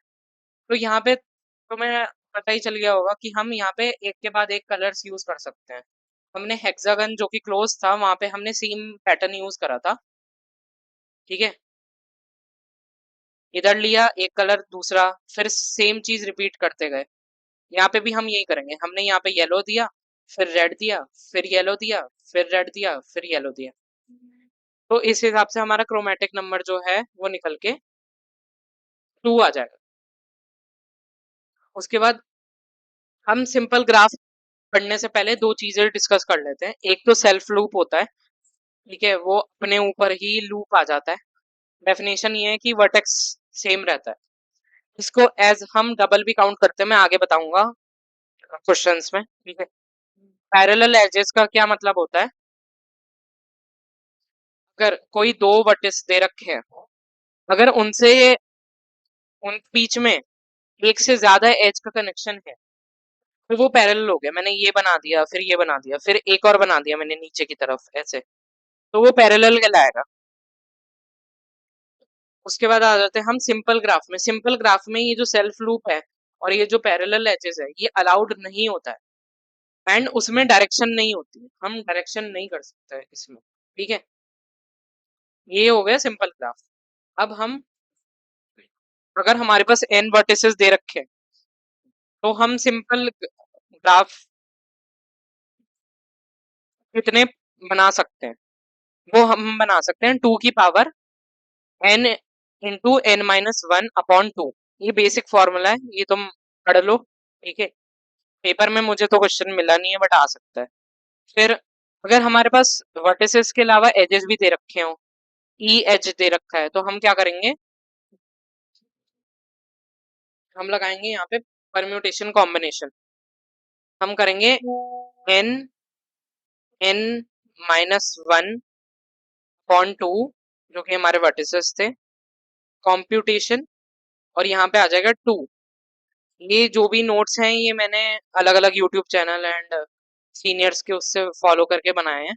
तो यहाँ पे तुम्हें पता ही चल गया होगा कि हम यहाँ पे एक के बाद एक कलर्स यूज कर सकते हैं। हमने हेक्सागन जो कि क्लोज था वहां पे हमने सेम पैटर्न यूज करा था। ठीक है, इधर लिया एक कलर दूसरा, फिर सेम चीज रिपीट करते गए। यहाँ पे भी हम यही करेंगे। हमने यहाँ पे येलो दिया, फिर रेड दिया, फिर येलो दिया, फिर रेड दिया, फिर येलो दिया। तो इस हिसाब से हमारा क्रोमेटिक नंबर जो है वो निकल के 2 आ जाएगा। उसके बाद हम सिंपल ग्राफ पढ़ने से पहले दो चीजें डिस्कस कर लेते हैं। एक तो सेल्फ लूप होता है, ठीक है, वो अपने ऊपर ही लूप आ जाता है। डेफिनेशन ये है कि वर्टेक्स सेम रहता है। इसको एज हम डबल भी काउंट करते हैं, मैं आगे बताऊंगा क्वेश्चंस में। ठीक है, पैरेलल एजेस का क्या मतलब होता है? अगर कोई दो वर्टिस दे रखे हैं, अगर उनसे उन बीच में एक से ज्यादा एज का कनेक्शन है तो वो पैरेलल हो गया। मैंने ये बना दिया, फिर ये बना दिया, फिर एक और बना दिया मैंने नीचे की तरफ ऐसे, तो वो पैरेलल कहलाएगा। उसके बाद आ जाते हैं हम सिंपल ग्राफ में। सिंपल ग्राफ में ये जो सेल्फ लूप है और ये जो पैरेलल एजेस है ये अलाउड नहीं होता है, एंड उसमें डायरेक्शन नहीं होती है, हम डायरेक्शन नहीं कर सकते हैं इसमें। ठीक है, ये हो गया सिंपल ग्राफ। अब हम, अगर हमारे पास n वर्टिसेस दे रखे हैं तो हम सिंपल ग्राफ कितने बना सकते हैं? वो हम बना सकते हैं 2 की पावर n इंटू n-1/2। ये बेसिक फॉर्मूला है, ये तुम पढ़ लो। ठीक है, पेपर में मुझे तो क्वेश्चन मिला नहीं है बट आ सकता है। फिर अगर हमारे पास वर्टिसेस के अलावा एजेस भी दे रखे हो, ई एज दे रखा है, तो हम क्या करेंगे? हम लगाएंगे यहाँ पे परम्यूटेशन कॉम्बिनेशन। हम करेंगे n n-1/2 जो कि हमारे वर्टिसेस थे, कॉम्प्यूटेशन, और यहाँ पे आ जाएगा 2। ये जो भी नोट्स हैं ये मैंने अलग अलग यूट्यूब चैनल एंड सीनियर्स के उससे फॉलो करके बनाए हैं।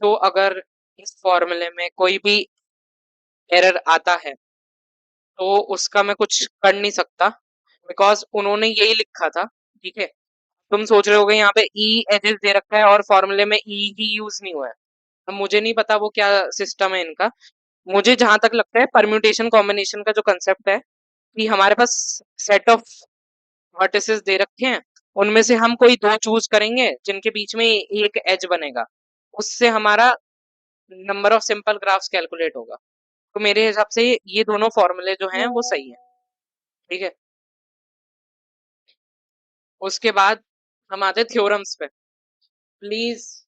तो अगर इस फॉर्मूले में कोई भी एरर आता है तो उसका मैं कुछ कर नहीं सकता, बिकॉज उन्होंने यही लिखा था। ठीक है, तुम सोच रहे होगे यहाँ पे ई एजेस दे रखा है और फॉर्मूले में ई ही यूज नहीं हुआ है। अब मुझे नहीं पता वो क्या सिस्टम है इनका। मुझे जहां तक लगता है परम्यूटेशन कॉम्बिनेशन का जो कंसेप्ट है कि हमारे पास सेट ऑफ वर्टिसेस दे रखे हैं, उनमें से हम कोई दो चूज करेंगे जिनके बीच में एक एज बनेगा, उससे हमारा number of simple graphs calculate होगा। तो मेरे हिसाब से ये दोनों फॉर्मूले जो हैं वो सही है। ठीक है, उसके बाद हम आते हैं थ्योरम्स पे। प्लीज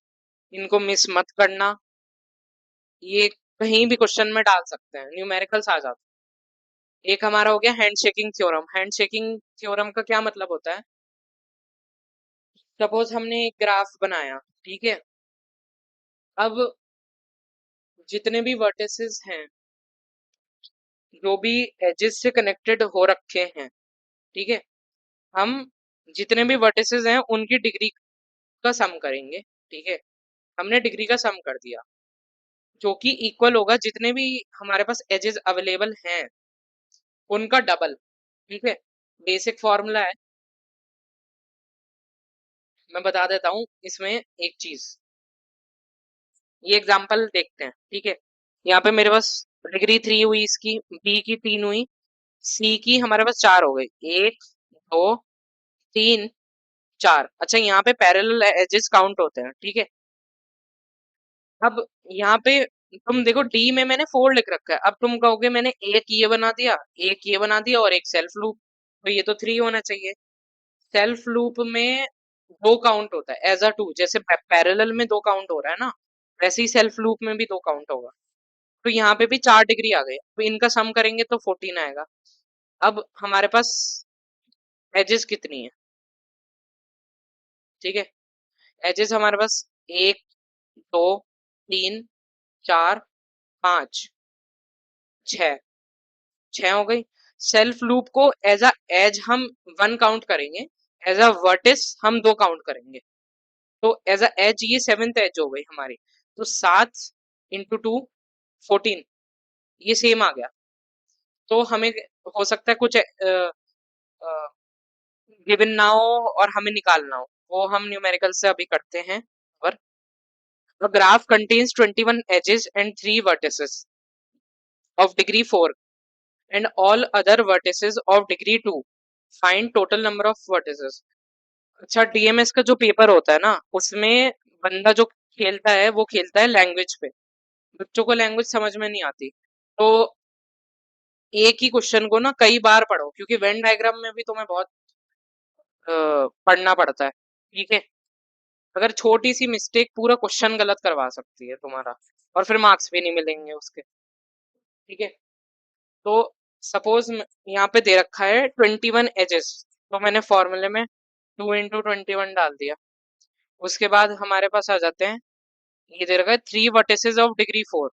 इनको मिस मत करना, ये कहीं भी क्वेश्चन में डाल सकते हैं, न्यूमेरिकल्स आ जाते हैं। एक हमारा हो गया हैंडशेकिंग थ्योरम। हैंडशेकिंग थ्योरम का क्या मतलब होता है? सपोज हमने एक ग्राफ बनाया, ठीक है, अब जितने भी वर्टिसेस हैं जो भी एजेस से कनेक्टेड हो रखे हैं, ठीक है, हम जितने भी वर्टिसेस हैं उनकी डिग्री का सम करेंगे। ठीक है, हमने डिग्री का सम कर दिया जो कि इक्वल होगा जितने भी हमारे पास एजेस अवेलेबल हैं उनका डबल। ठीक है, बेसिक फॉर्मूला है, मैं बता देता हूँ इसमें एक चीज। ये एग्जांपल देखते हैं। ठीक है, यहाँ पे मेरे पास डिग्री 3 हुई इसकी, बी की 3 हुई, सी की हमारे पास 4 हो गई, 1 2 3 4। अच्छा, यहाँ पे पैरेलल एजेस काउंट होते हैं। ठीक है, अब यहाँ पे तुम देखो डी में मैंने 4 लिख रखा है। अब तुम कहोगे मैंने एक ये बना दिया, एक ये बना दिया और एक सेल्फ लूप, तो ये तो 3 होना चाहिए। सेल्फ लूप में दो काउंट होता है एज अ 2, जैसे पैरेलल में दो काउंट हो रहा है ना, वैसे ही सेल्फ लूप में भी दो काउंट होगा। तो यहाँ पे भी 4 डिग्री आ गई, तो इनका सम करेंगे तो 14 आएगा। अब हमारे पास एजेस कितनी है? ठीक है, एजेस हमारे पास 1 2 3 4 5 6, 6 हो गई। सेल्फ लूप को एज अ एज हम 1 काउंट करेंगे, एज अ वर्टिस हम 2 काउंट करेंगे, तो एज अ एज ये 7th एज हो गई हमारी। तो 7 इंटू 2 14, ये सेम आ गया। तो हमें हो सकता है कुछ गिवन ना हो और हमें निकालना हो, वो हम न्यूमेरिकल से अभी करते हैं। और a graph contains 21 edges and 3 vertices of degree 4 and all other vertices of degree 2. Find total number of vertices. अच्छा, डीएमएस का जो पेपर होता है ना, उसमें बंदा जो खेलता है वो खेलता है लैंग्वेज पे। बच्चों को लैंग्वेज समझ में नहीं आती, तो एक ही क्वेश्चन को ना कई बार पढ़ो, क्योंकि वेन डायग्राम में भी तुम्हें बहुत पढ़ना पड़ता है। ठीक है, अगर छोटी सी मिस्टेक पूरा क्वेश्चन गलत करवा सकती है तुम्हारा, और फिर मार्क्स भी नहीं मिलेंगे उसके। ठीक है, तो सपोज यहाँ पे दे रखा है 21 एजेस, तो मैंने फॉर्मूले में 2 into 21 डाल दिया। उसके बाद हमारे पास आ जाते हैं, ये दे रखा है 3 वर्टिसेस ऑफ डिग्री 4,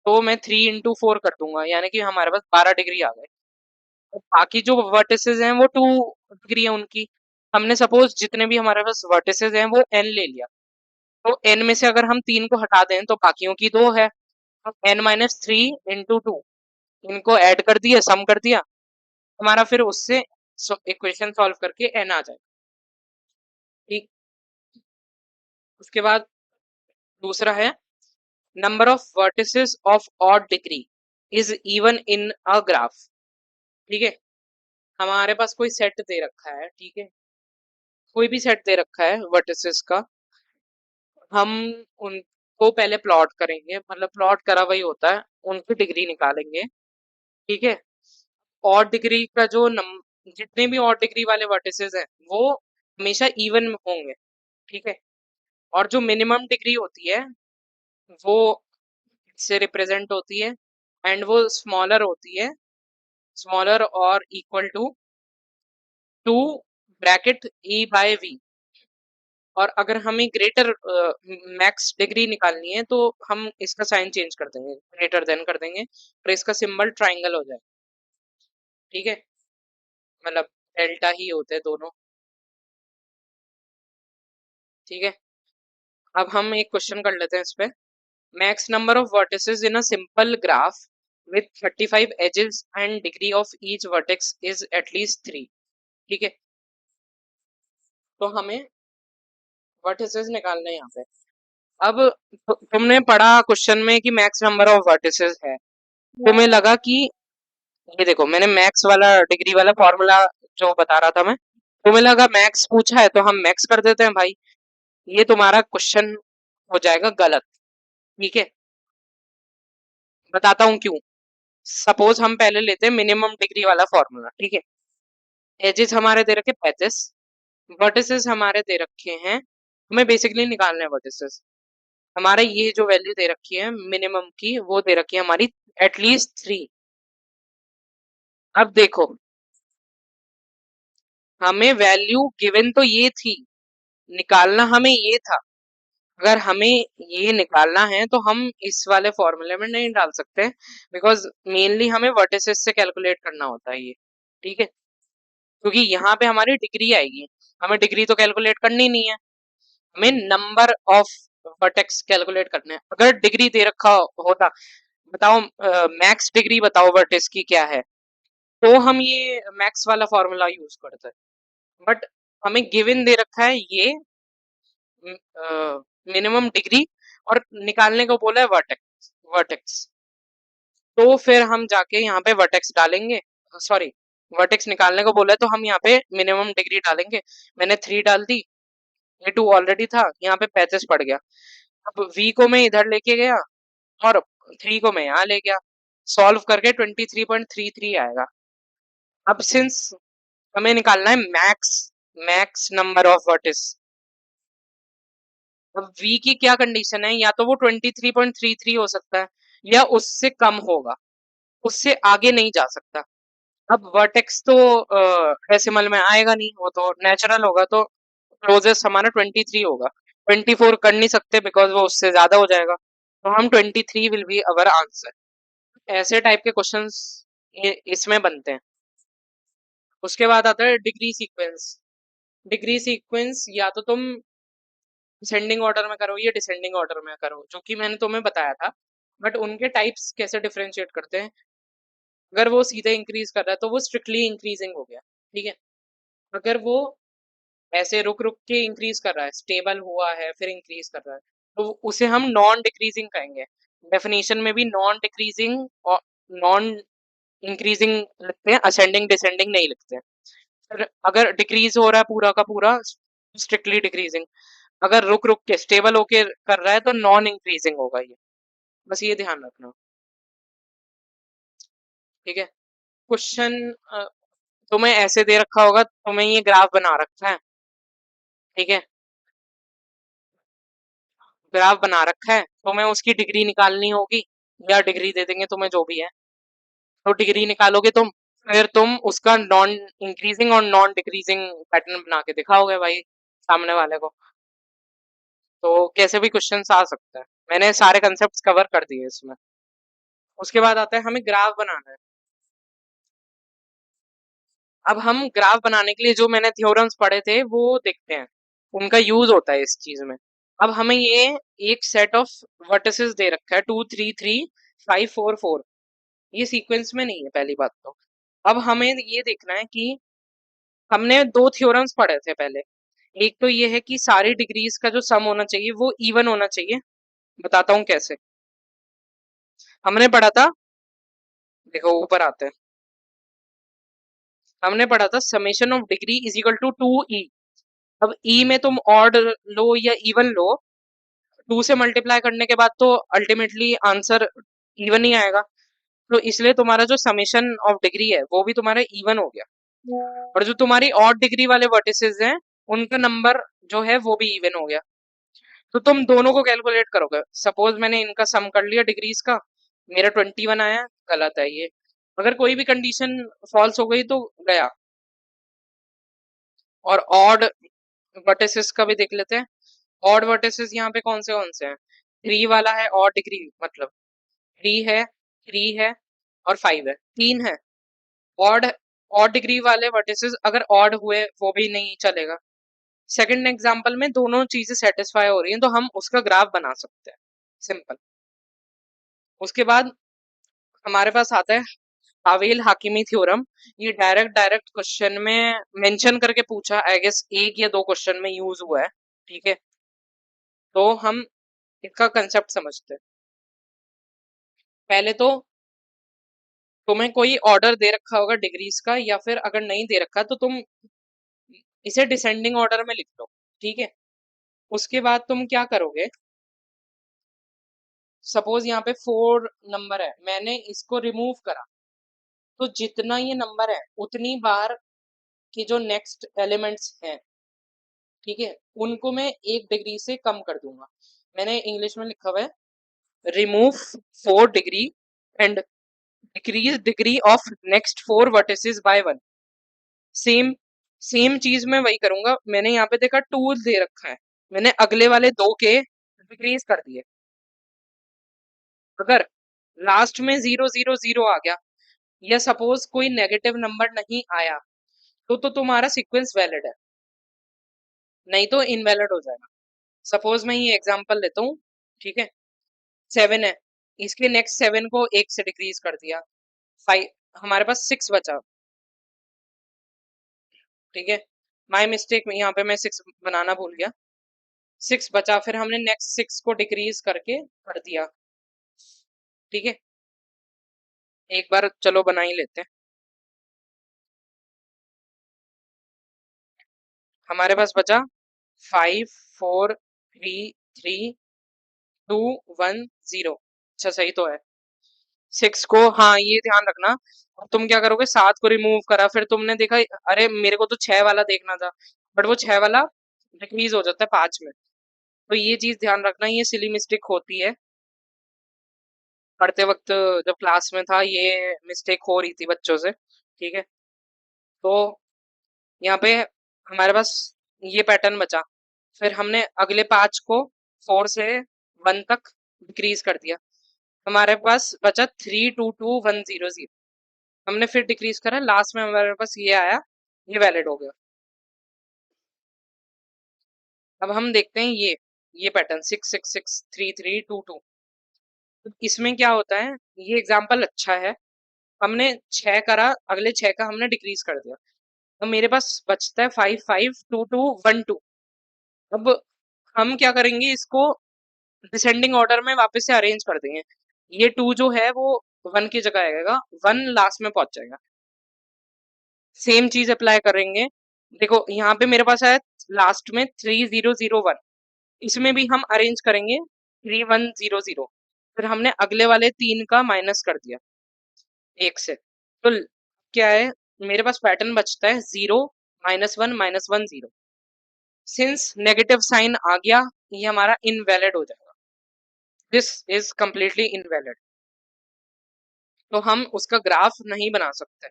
तो मैं 3 into 4 कर दूंगा, यानी कि हमारे पास 12 डिग्री आ गए। और बाकी जो वर्टिसेस हैं वो 2 डिग्री है उनकी। हमने सपोज जितने भी हमारे पास वर्टिसेस हैं वो n ले लिया, तो n में से अगर हम 3 को हटा दें तो बाकियों की 2 है, तो n-3 into 2, इनको ऐड कर दिया, सम कर दिया, हमारा फिर उससे इक्वेशन सॉल्व करके n आ जाए। ठीक, उसके बाद दूसरा है number of vertices of odd degree is even in a graph. ठीक है, हमारे पास कोई सेट दे रखा है, ठीक है, कोई भी सेट दे रखा है वर्टिसेस का, हम उनको पहले प्लॉट करेंगे, मतलब प्लॉट करा वही होता है, उनकी डिग्री निकालेंगे। ठीक है, ऑड डिग्री का जो जितने भी ऑड डिग्री वाले वर्टिसेस हैं वो हमेशा इवन होंगे। ठीक है, और जो मिनिमम डिग्री होती है वो से रिप्रेजेंट होती है, एंड वो स्मॉलर होती है, स्मॉलर और इक्वल टू 2 ब्रैकेट e/v। और अगर हमें ग्रेटर मैक्स डिग्री निकालनी है तो हम इसका साइन चेंज कर देंगे, ग्रेटर देन कर देंगे, और इसका सिंबल ट्राइंगल हो जाए। ठीक है, मतलब डेल्टा ही होते हैं दोनों। ठीक है, अब हम एक क्वेश्चन कर लेते हैं इस पे। Max number of vertices in a simple graph with 35 edges and degree of each vertex is at least 3। ठीक है, तो हमें वर्टिसेस निकालना है यहाँ पे। अब तुमने पढ़ा क्वेश्चन में कि मैक्स नंबर ऑफ वर्टिसेस है, तुम्हें लगा कि ये देखो मैंने मैक्स वाला डिग्री वाला फॉर्मूला जो बता रहा था मैं, तुम्हें लगा मैक्स पूछा है तो हम मैक्स कर देते हैं भाई, ये तुम्हारा क्वेश्चन हो जाएगा गलत। ठीक है, बताता हूँ क्यों। सपोज हम पहले लेते हैं मिनिमम डिग्री वाला फॉर्मूला। ठीक है, एजेस हमारे दे रखे 35, वर्टिसेस हमारे दे रखे हैं, हमें बेसिकली निकालना है वर्टिसेस। हमारा ये जो वैल्यू दे रखी है मिनिमम की, वो दे रखी है हमारी एटलीस्ट 3। अब देखो, हमें वैल्यू गिवन तो ये थी, निकालना हमें ये था। अगर हमें ये निकालना है तो हम इस वाले फॉर्मूले में नहीं डाल सकते, बिकॉज मेनली हमें वर्टिसेस से कैलकुलेट करना होता है ये। ठीक है, क्योंकि यहाँ पे हमारी डिग्री आएगी, हमें डिग्री तो कैलकुलेट करनी नहीं है, हमें नंबर ऑफ वर्टेक्स कैलकुलेट करने हैं। अगर डिग्री दे रखा होता, बताओ मैक्स डिग्री बताओ वर्टेक्स की क्या है, तो हम ये मैक्स वाला फॉर्मूला यूज करते हैं। बट हमें गिवन दे रखा है ये मिनिमम डिग्री, और निकालने को बोला है वर्टेक्स वर्टेक्स, तो फिर हम जाके यहाँ पे वर्टेक्स डालेंगे, सॉरी वर्टेक्स निकालने को बोला है तो हम यहाँ पे मिनिमम डिग्री डालेंगे। मैंने 3 डाल दी, ये 2 ऑलरेडी था, यहाँ पे 35 पड़ गया। अब v को मैं इधर लेके गया और 3 को मैं यहाँ ले गया, सॉल्व करके 23.33 आएगा। अब सिंस हमें निकालना है max max number of vertices, अब v की क्या कंडीशन है, या तो वो 23.33 हो सकता है या उससे कम होगा, उससे आगे नहीं जा सकता। अब वर्टेक्स तो डेसिमल में आएगा नहीं, वो तो नेचुरल होगा, तो क्लोजेस्ट हमारा 23 होगा, 24 कर नहीं सकते बिकॉज वो उससे ज्यादा हो जाएगा, तो हम 23 विल बी अवर आंसर। ऐसे टाइप के क्वेश्चंस इसमें बनते हैं। उसके बाद आता है डिग्री सीक्वेंस। डिग्री सीक्वेंस या तो तुम डिसेंडिंग ऑर्डर में करो या डिसेंडिंग ऑर्डर में करो, जो कि मैंने तुम्हें बताया था। बट उनके टाइप्स कैसे डिफरेंशिएट करते हैं, अगर वो सीधे इंक्रीज कर रहा है तो वो स्ट्रिक्टली इंक्रीजिंग हो गया, ठीक है। अगर वो ऐसे रुक रुक के इंक्रीज कर रहा है, स्टेबल हुआ है फिर इंक्रीज कर रहा है, तो उसे हम नॉन डिक्रीजिंग कहेंगे। डेफिनेशन में भी नॉन डिक्रीजिंग और नॉन इंक्रीजिंग लिखते हैं, असेंडिंग डिसेंडिंग नहीं लिखते हैं। फिर अगर डिक्रीज हो रहा है पूरा का पूरा, स्ट्रिक्टली डिक्रीजिंग। अगर रुक रुक के स्टेबल होके कर रहा है तो नॉन इंक्रीजिंग होगा ये। बस ये ध्यान रखना। ठीक है। क्वेश्चन तुम्हें ऐसे दे रखा होगा, तुम्हें ये ग्राफ बना रखा है। ठीक है। ग्राफ बना रखा है, तुम्हें उसकी डिग्री निकालनी होगी, या डिग्री दे देंगे तुम्हें जो भी है, तो डिग्री निकालोगे तुम। फिर तुम उसका नॉन इंक्रीजिंग और नॉन डिक्रीजिंग पैटर्न बना के दिखाओगे भाई सामने वाले को। तो कैसे भी क्वेश्चन आ सकता है। मैंने सारे कंसेप्ट कवर कर दिए इसमें। उसके बाद आता है हमें ग्राफ बनाना है। अब हम ग्राफ बनाने के लिए जो मैंने थ्योरम्स पढ़े थे वो देखते हैं, उनका यूज होता है इस चीज में। अब हमें ये एक सेट ऑफ वर्टिसेस दे रखा है, 2 3 3 5 4 4। ये सीक्वेंस में नहीं है पहली बात तो। अब हमें ये देखना है कि हमने दो थ्योरम्स पढ़े थे पहले। एक तो ये है कि सारी डिग्रीज का जो सम होना चाहिए वो इवन होना चाहिए। बताता हूँ कैसे। हमने पढ़ा था, देखो ऊपर आते हैं, हमने पढ़ा था summation of degree is equal to 2e। अब ई में तुम ऑड लो या इवन लो, 2 से मल्टीप्लाई करने के बाद तो अल्टीमेटली आंसर इवन ही आएगा। तो इसलिए तुम्हारा जो समेशन ऑफ डिग्री है वो भी तुम्हारा इवन हो गया, और जो तुम्हारी ऑड डिग्री वाले वर्टिसेस हैं उनका नंबर जो है वो भी इवन हो गया। तो तुम दोनों को कैलकुलेट करोगे। सपोज मैंने इनका सम कर लिया डिग्रीज का, मेरा 21 आया, गलत है ये। अगर कोई भी कंडीशन फॉल्स हो गई तो गया। और ऑड वर्टिसेस का भी देख लेते हैं। ऑड वर्टिसेस यहाँ पे कौन से हैं? 3 वाला है ऑड डिग्री, मतलब 3 है और 5 है, 3 है। ऑड ऑड डिग्री वाले वर्टिसेस अगर ऑड हुए वो भी नहीं चलेगा। सेकंड एग्जांपल में दोनों चीजें सेटिस्फाई हो रही हैं तो हम उसका ग्राफ बना सकते हैं, सिंपल। उसके बाद हमारे पास आता है हावेल हाकिमी थ्योरम। ये डायरेक्ट डायरेक्ट क्वेश्चन में मेंशन करके पूछा, आई गेस एक या दो क्वेश्चन में यूज हुआ है। ठीक है। तो हम इसका कंसेप्ट समझते हैं। पहले तो तुम्हें कोई ऑर्डर दे रखा होगा डिग्रीज का, या फिर अगर नहीं दे रखा तो तुम इसे डिसेंडिंग ऑर्डर में लिख लो। ठीक है। उसके बाद तुम क्या करोगे, सपोज यहाँ पे 4 नंबर है, मैंने इसको रिमूव करा, तो जितना ये नंबर है उतनी बार के जो नेक्स्ट एलिमेंट्स हैं, ठीक है, उनको मैं 1 डिग्री से कम कर दूंगा। मैंने इंग्लिश में लिखा हुआ है remove 4 degree and decrease degree of next 4 vertices by 1। Same same चीज मैं वही करूंगा। मैंने यहाँ पे देखा 2 दे रखा है, मैंने अगले वाले 2 के डिक्रीज कर दिए। अगर लास्ट में 0 0 0 आ गया, या सपोज कोई नेगेटिव नंबर नहीं आया, तो तुम्हारा सीक्वेंस वैलिड है, नहीं तो इनवैलिड हो जाएगा। सपोज मैं ये एग्जांपल लेता हूँ। ठीक है। 7 है, इसके नेक्स्ट 7 को 1 से डिक्रीज कर दिया, 5, हमारे पास 6 बचा। ठीक है। माय मिस्टेक, यहाँ पे मैं 6 बनाना भूल गया। 6 बचा, फिर हमने नेक्स्ट 6 को डिक्रीज करके कर दिया। ठीक है। एक बार चलो बना ही लेते हैं। हमारे पास बचा 5 4 3 3 2 1 0। अच्छा सही तो है। 6 को, हाँ ये ध्यान रखना। अब तुम क्या करोगे, 7 को रिमूव करा, फिर तुमने देखा अरे मेरे को तो 6 वाला देखना था, बट वो 6 वाला डिक्रीज हो जाता है 5 में। तो ये चीज ध्यान रखना, ये सिली मिस्टेक होती है पढ़ते वक्त। जब क्लास में था ये मिस्टेक हो रही थी बच्चों से। ठीक है। तो यहाँ पे हमारे पास ये पैटर्न बचा, फिर हमने अगले 5 को 4 से 1 तक डिक्रीज कर दिया। हमारे पास बचा 3 2 2 1 0 0। हमने फिर डिक्रीज करा, लास्ट में हमारे पास ये आया, ये वैलिड हो गया। अब हम देखते हैं ये पैटर्न 6 6 6 3 3 2 2। तो इसमें क्या होता है, ये एग्जाम्पल अच्छा है। हमने 6 करा, अगले 6 का हमने डिक्रीज कर दिया। तो मेरे पास बचता है 5 5 2 2 1 2। अब हम क्या करेंगे, इसको डिसेंडिंग ऑर्डर में वापस से अरेंज कर देंगे। ये 2 जो है वो 1 की जगह आएगा, 1 लास्ट में पहुंच जाएगा। सेम चीज अप्लाई करेंगे। देखो यहाँ पे मेरे पास है लास्ट में 3001, इसमें भी हम अरेंज करेंगे 3100। फिर हमने अगले वाले 3 का माइनस कर दिया 1 से, तो क्या है, मेरे पास पैटर्न बचता है 0 -1 -1 0। सिंस नेगेटिव साइन आ गया, ये हमारा इनवैलिड हो जाएगा, दिस इज कंप्लीटली इनवैलिड, तो हम उसका ग्राफ नहीं बना सकते।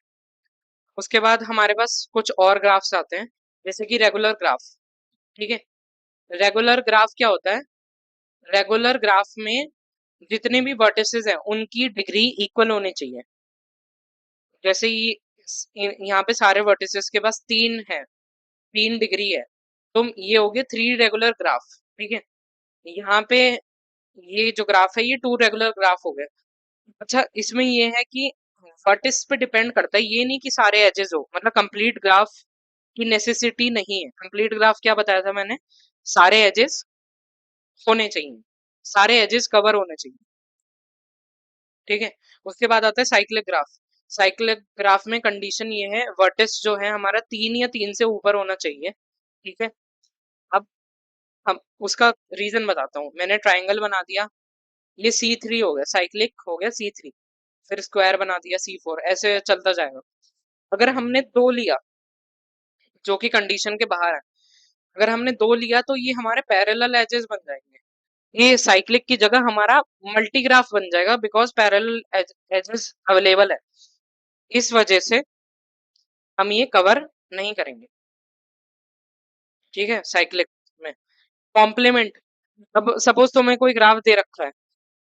उसके बाद हमारे पास कुछ और ग्राफ्स आते हैं, जैसे कि रेगुलर ग्राफ। ठीक है, रेगुलर ग्राफ क्या होता है? रेगुलर ग्राफ में जितने भी वर्टिसेस हैं उनकी डिग्री इक्वल होनी चाहिए। जैसे यहाँ पे सारे वर्टिसेस के पास 3 है, 3 डिग्री है, तो ये हो गए 3 रेगुलर ग्राफ। ठीक है, यहाँ पे ये जो ग्राफ है ये 2 रेगुलर ग्राफ हो गए। अच्छा, इसमें ये है कि वर्टिस पे डिपेंड करता है, ये नहीं कि सारे एजेस हो, मतलब कंप्लीट ग्राफ की नेसेसिटी नहीं है। कंप्लीट ग्राफ क्या बताया था मैंने? सारे एजेस होने चाहिए, सारे एजेस कवर होने चाहिए। ठीक है, उसके बाद आता है साइक्लिक ग्राफ। साइक्लिक ग्राफ में कंडीशन ये है, वर्टेक्स जो है हमारा 3 या 3 से ऊपर होना चाहिए। ठीक है, अब हम उसका रीजन बताता हूँ। मैंने ट्राइंगल बना दिया, ये C3 हो गया, साइक्लिक हो गया C3, फिर स्क्वायर बना दिया C4, ऐसे चलता जाएगा। अगर हमने 2 लिया जो कि कंडीशन के बाहर है, अगर हमने 2 लिया तो ये हमारे पैरेलल एजेस बन जाएंगे। ये साइक्लिक की जगह हमारा मल्टीग्राफ बन जाएगा, बिकॉज पैरेलल एजेस अवेलेबल है। इस वजह से हम ये कवर नहीं करेंगे। ठीक है, साइक्लिक में कॉम्प्लीमेंट। अब सपोज तुम्हें कोई ग्राफ दे रखा है,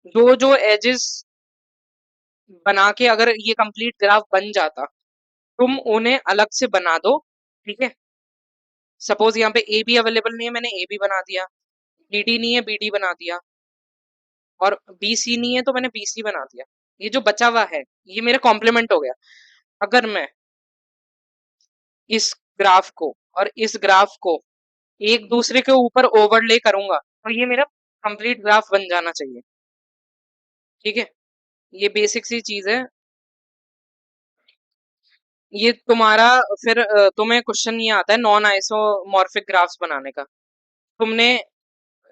दो जो एजेस बना के अगर ये कंप्लीट ग्राफ बन जाता, तुम उन्हें अलग से बना दो। ठीक है, सपोज यहाँ पे ए बी अवेलेबल नहीं है, मैंने ए बी बना दिया, बी डी नहीं है बी डी बना दिया, और बी सी नहीं है तो मैंने बी सी बना दिया। ये जो बचा हुआ है ये मेरा कॉम्प्लीमेंट हो गया। अगर मैं इस ग्राफ को और इस ग्राफ को एक दूसरे के ऊपर ओवरले करूंगा तो ये मेरा कंप्लीट ग्राफ बन जाना चाहिए। ठीक है, ये बेसिक सी चीज है। ये तुम्हारा फिर तुम्हें क्वेश्चन ये आता है नॉन आइसोमॉर्फिक ग्राफ्स बनाने का। तुमने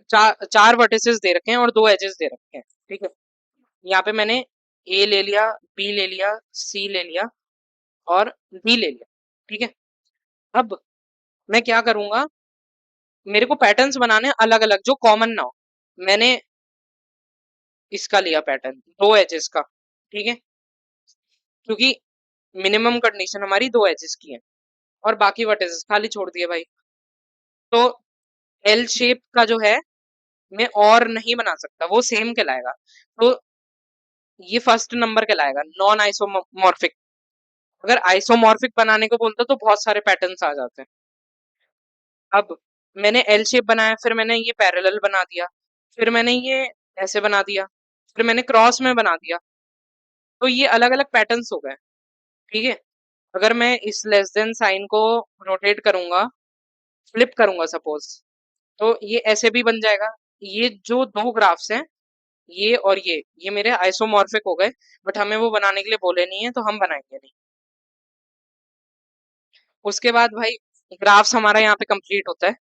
चार वर्टिसेस दे रखे हैं और 2 एजेस दे रखे हैं। ठीक है, यहाँ पे मैंने ए ले लिया, बी ले लिया, सी ले लिया और डी ले लिया। ठीक है, अब मैं क्या करूंगा, मेरे को पैटर्न्स बनाने अलग अलग जो कॉमन ना हो। मैंने इसका लिया पैटर्न 2 एजेस का। ठीक है, क्योंकि मिनिमम कंडीशन हमारी 2 एजेस की है और बाकी वर्टिसेस खाली छोड़ दिए भाई। तो एल शेप का जो है मैं और नहीं बना सकता, वो सेम कहलाएगा। तो ये फर्स्ट नंबर कहलाएगा नॉन आइसोमॉर्फिक। अगर आइसोमॉर्फिक बनाने को बोलते तो बहुत सारे पैटर्न्स आ जाते हैं। अब मैंने एल शेप बनाया, फिर मैंने ये पैरेलल बना दिया, फिर मैंने ये ऐसे बना दिया, फिर मैंने क्रॉस में बना दिया, तो ये अलग अलग पैटर्न्स हो गए। ठीक है, अगर मैं इस लेस देन साइन को रोटेट करूंगा, फ्लिप करूंगा सपोज, तो ये ऐसे भी बन जाएगा। ये जो 2 ग्राफ्स हैं, ये और ये मेरे आइसोमॉर्फिक हो गए, बट हमें वो बनाने के लिए बोले नहीं है तो हम बनाएंगे नहीं। उसके बाद भाई ग्राफ्स हमारा यहाँ पे कंप्लीट होता है।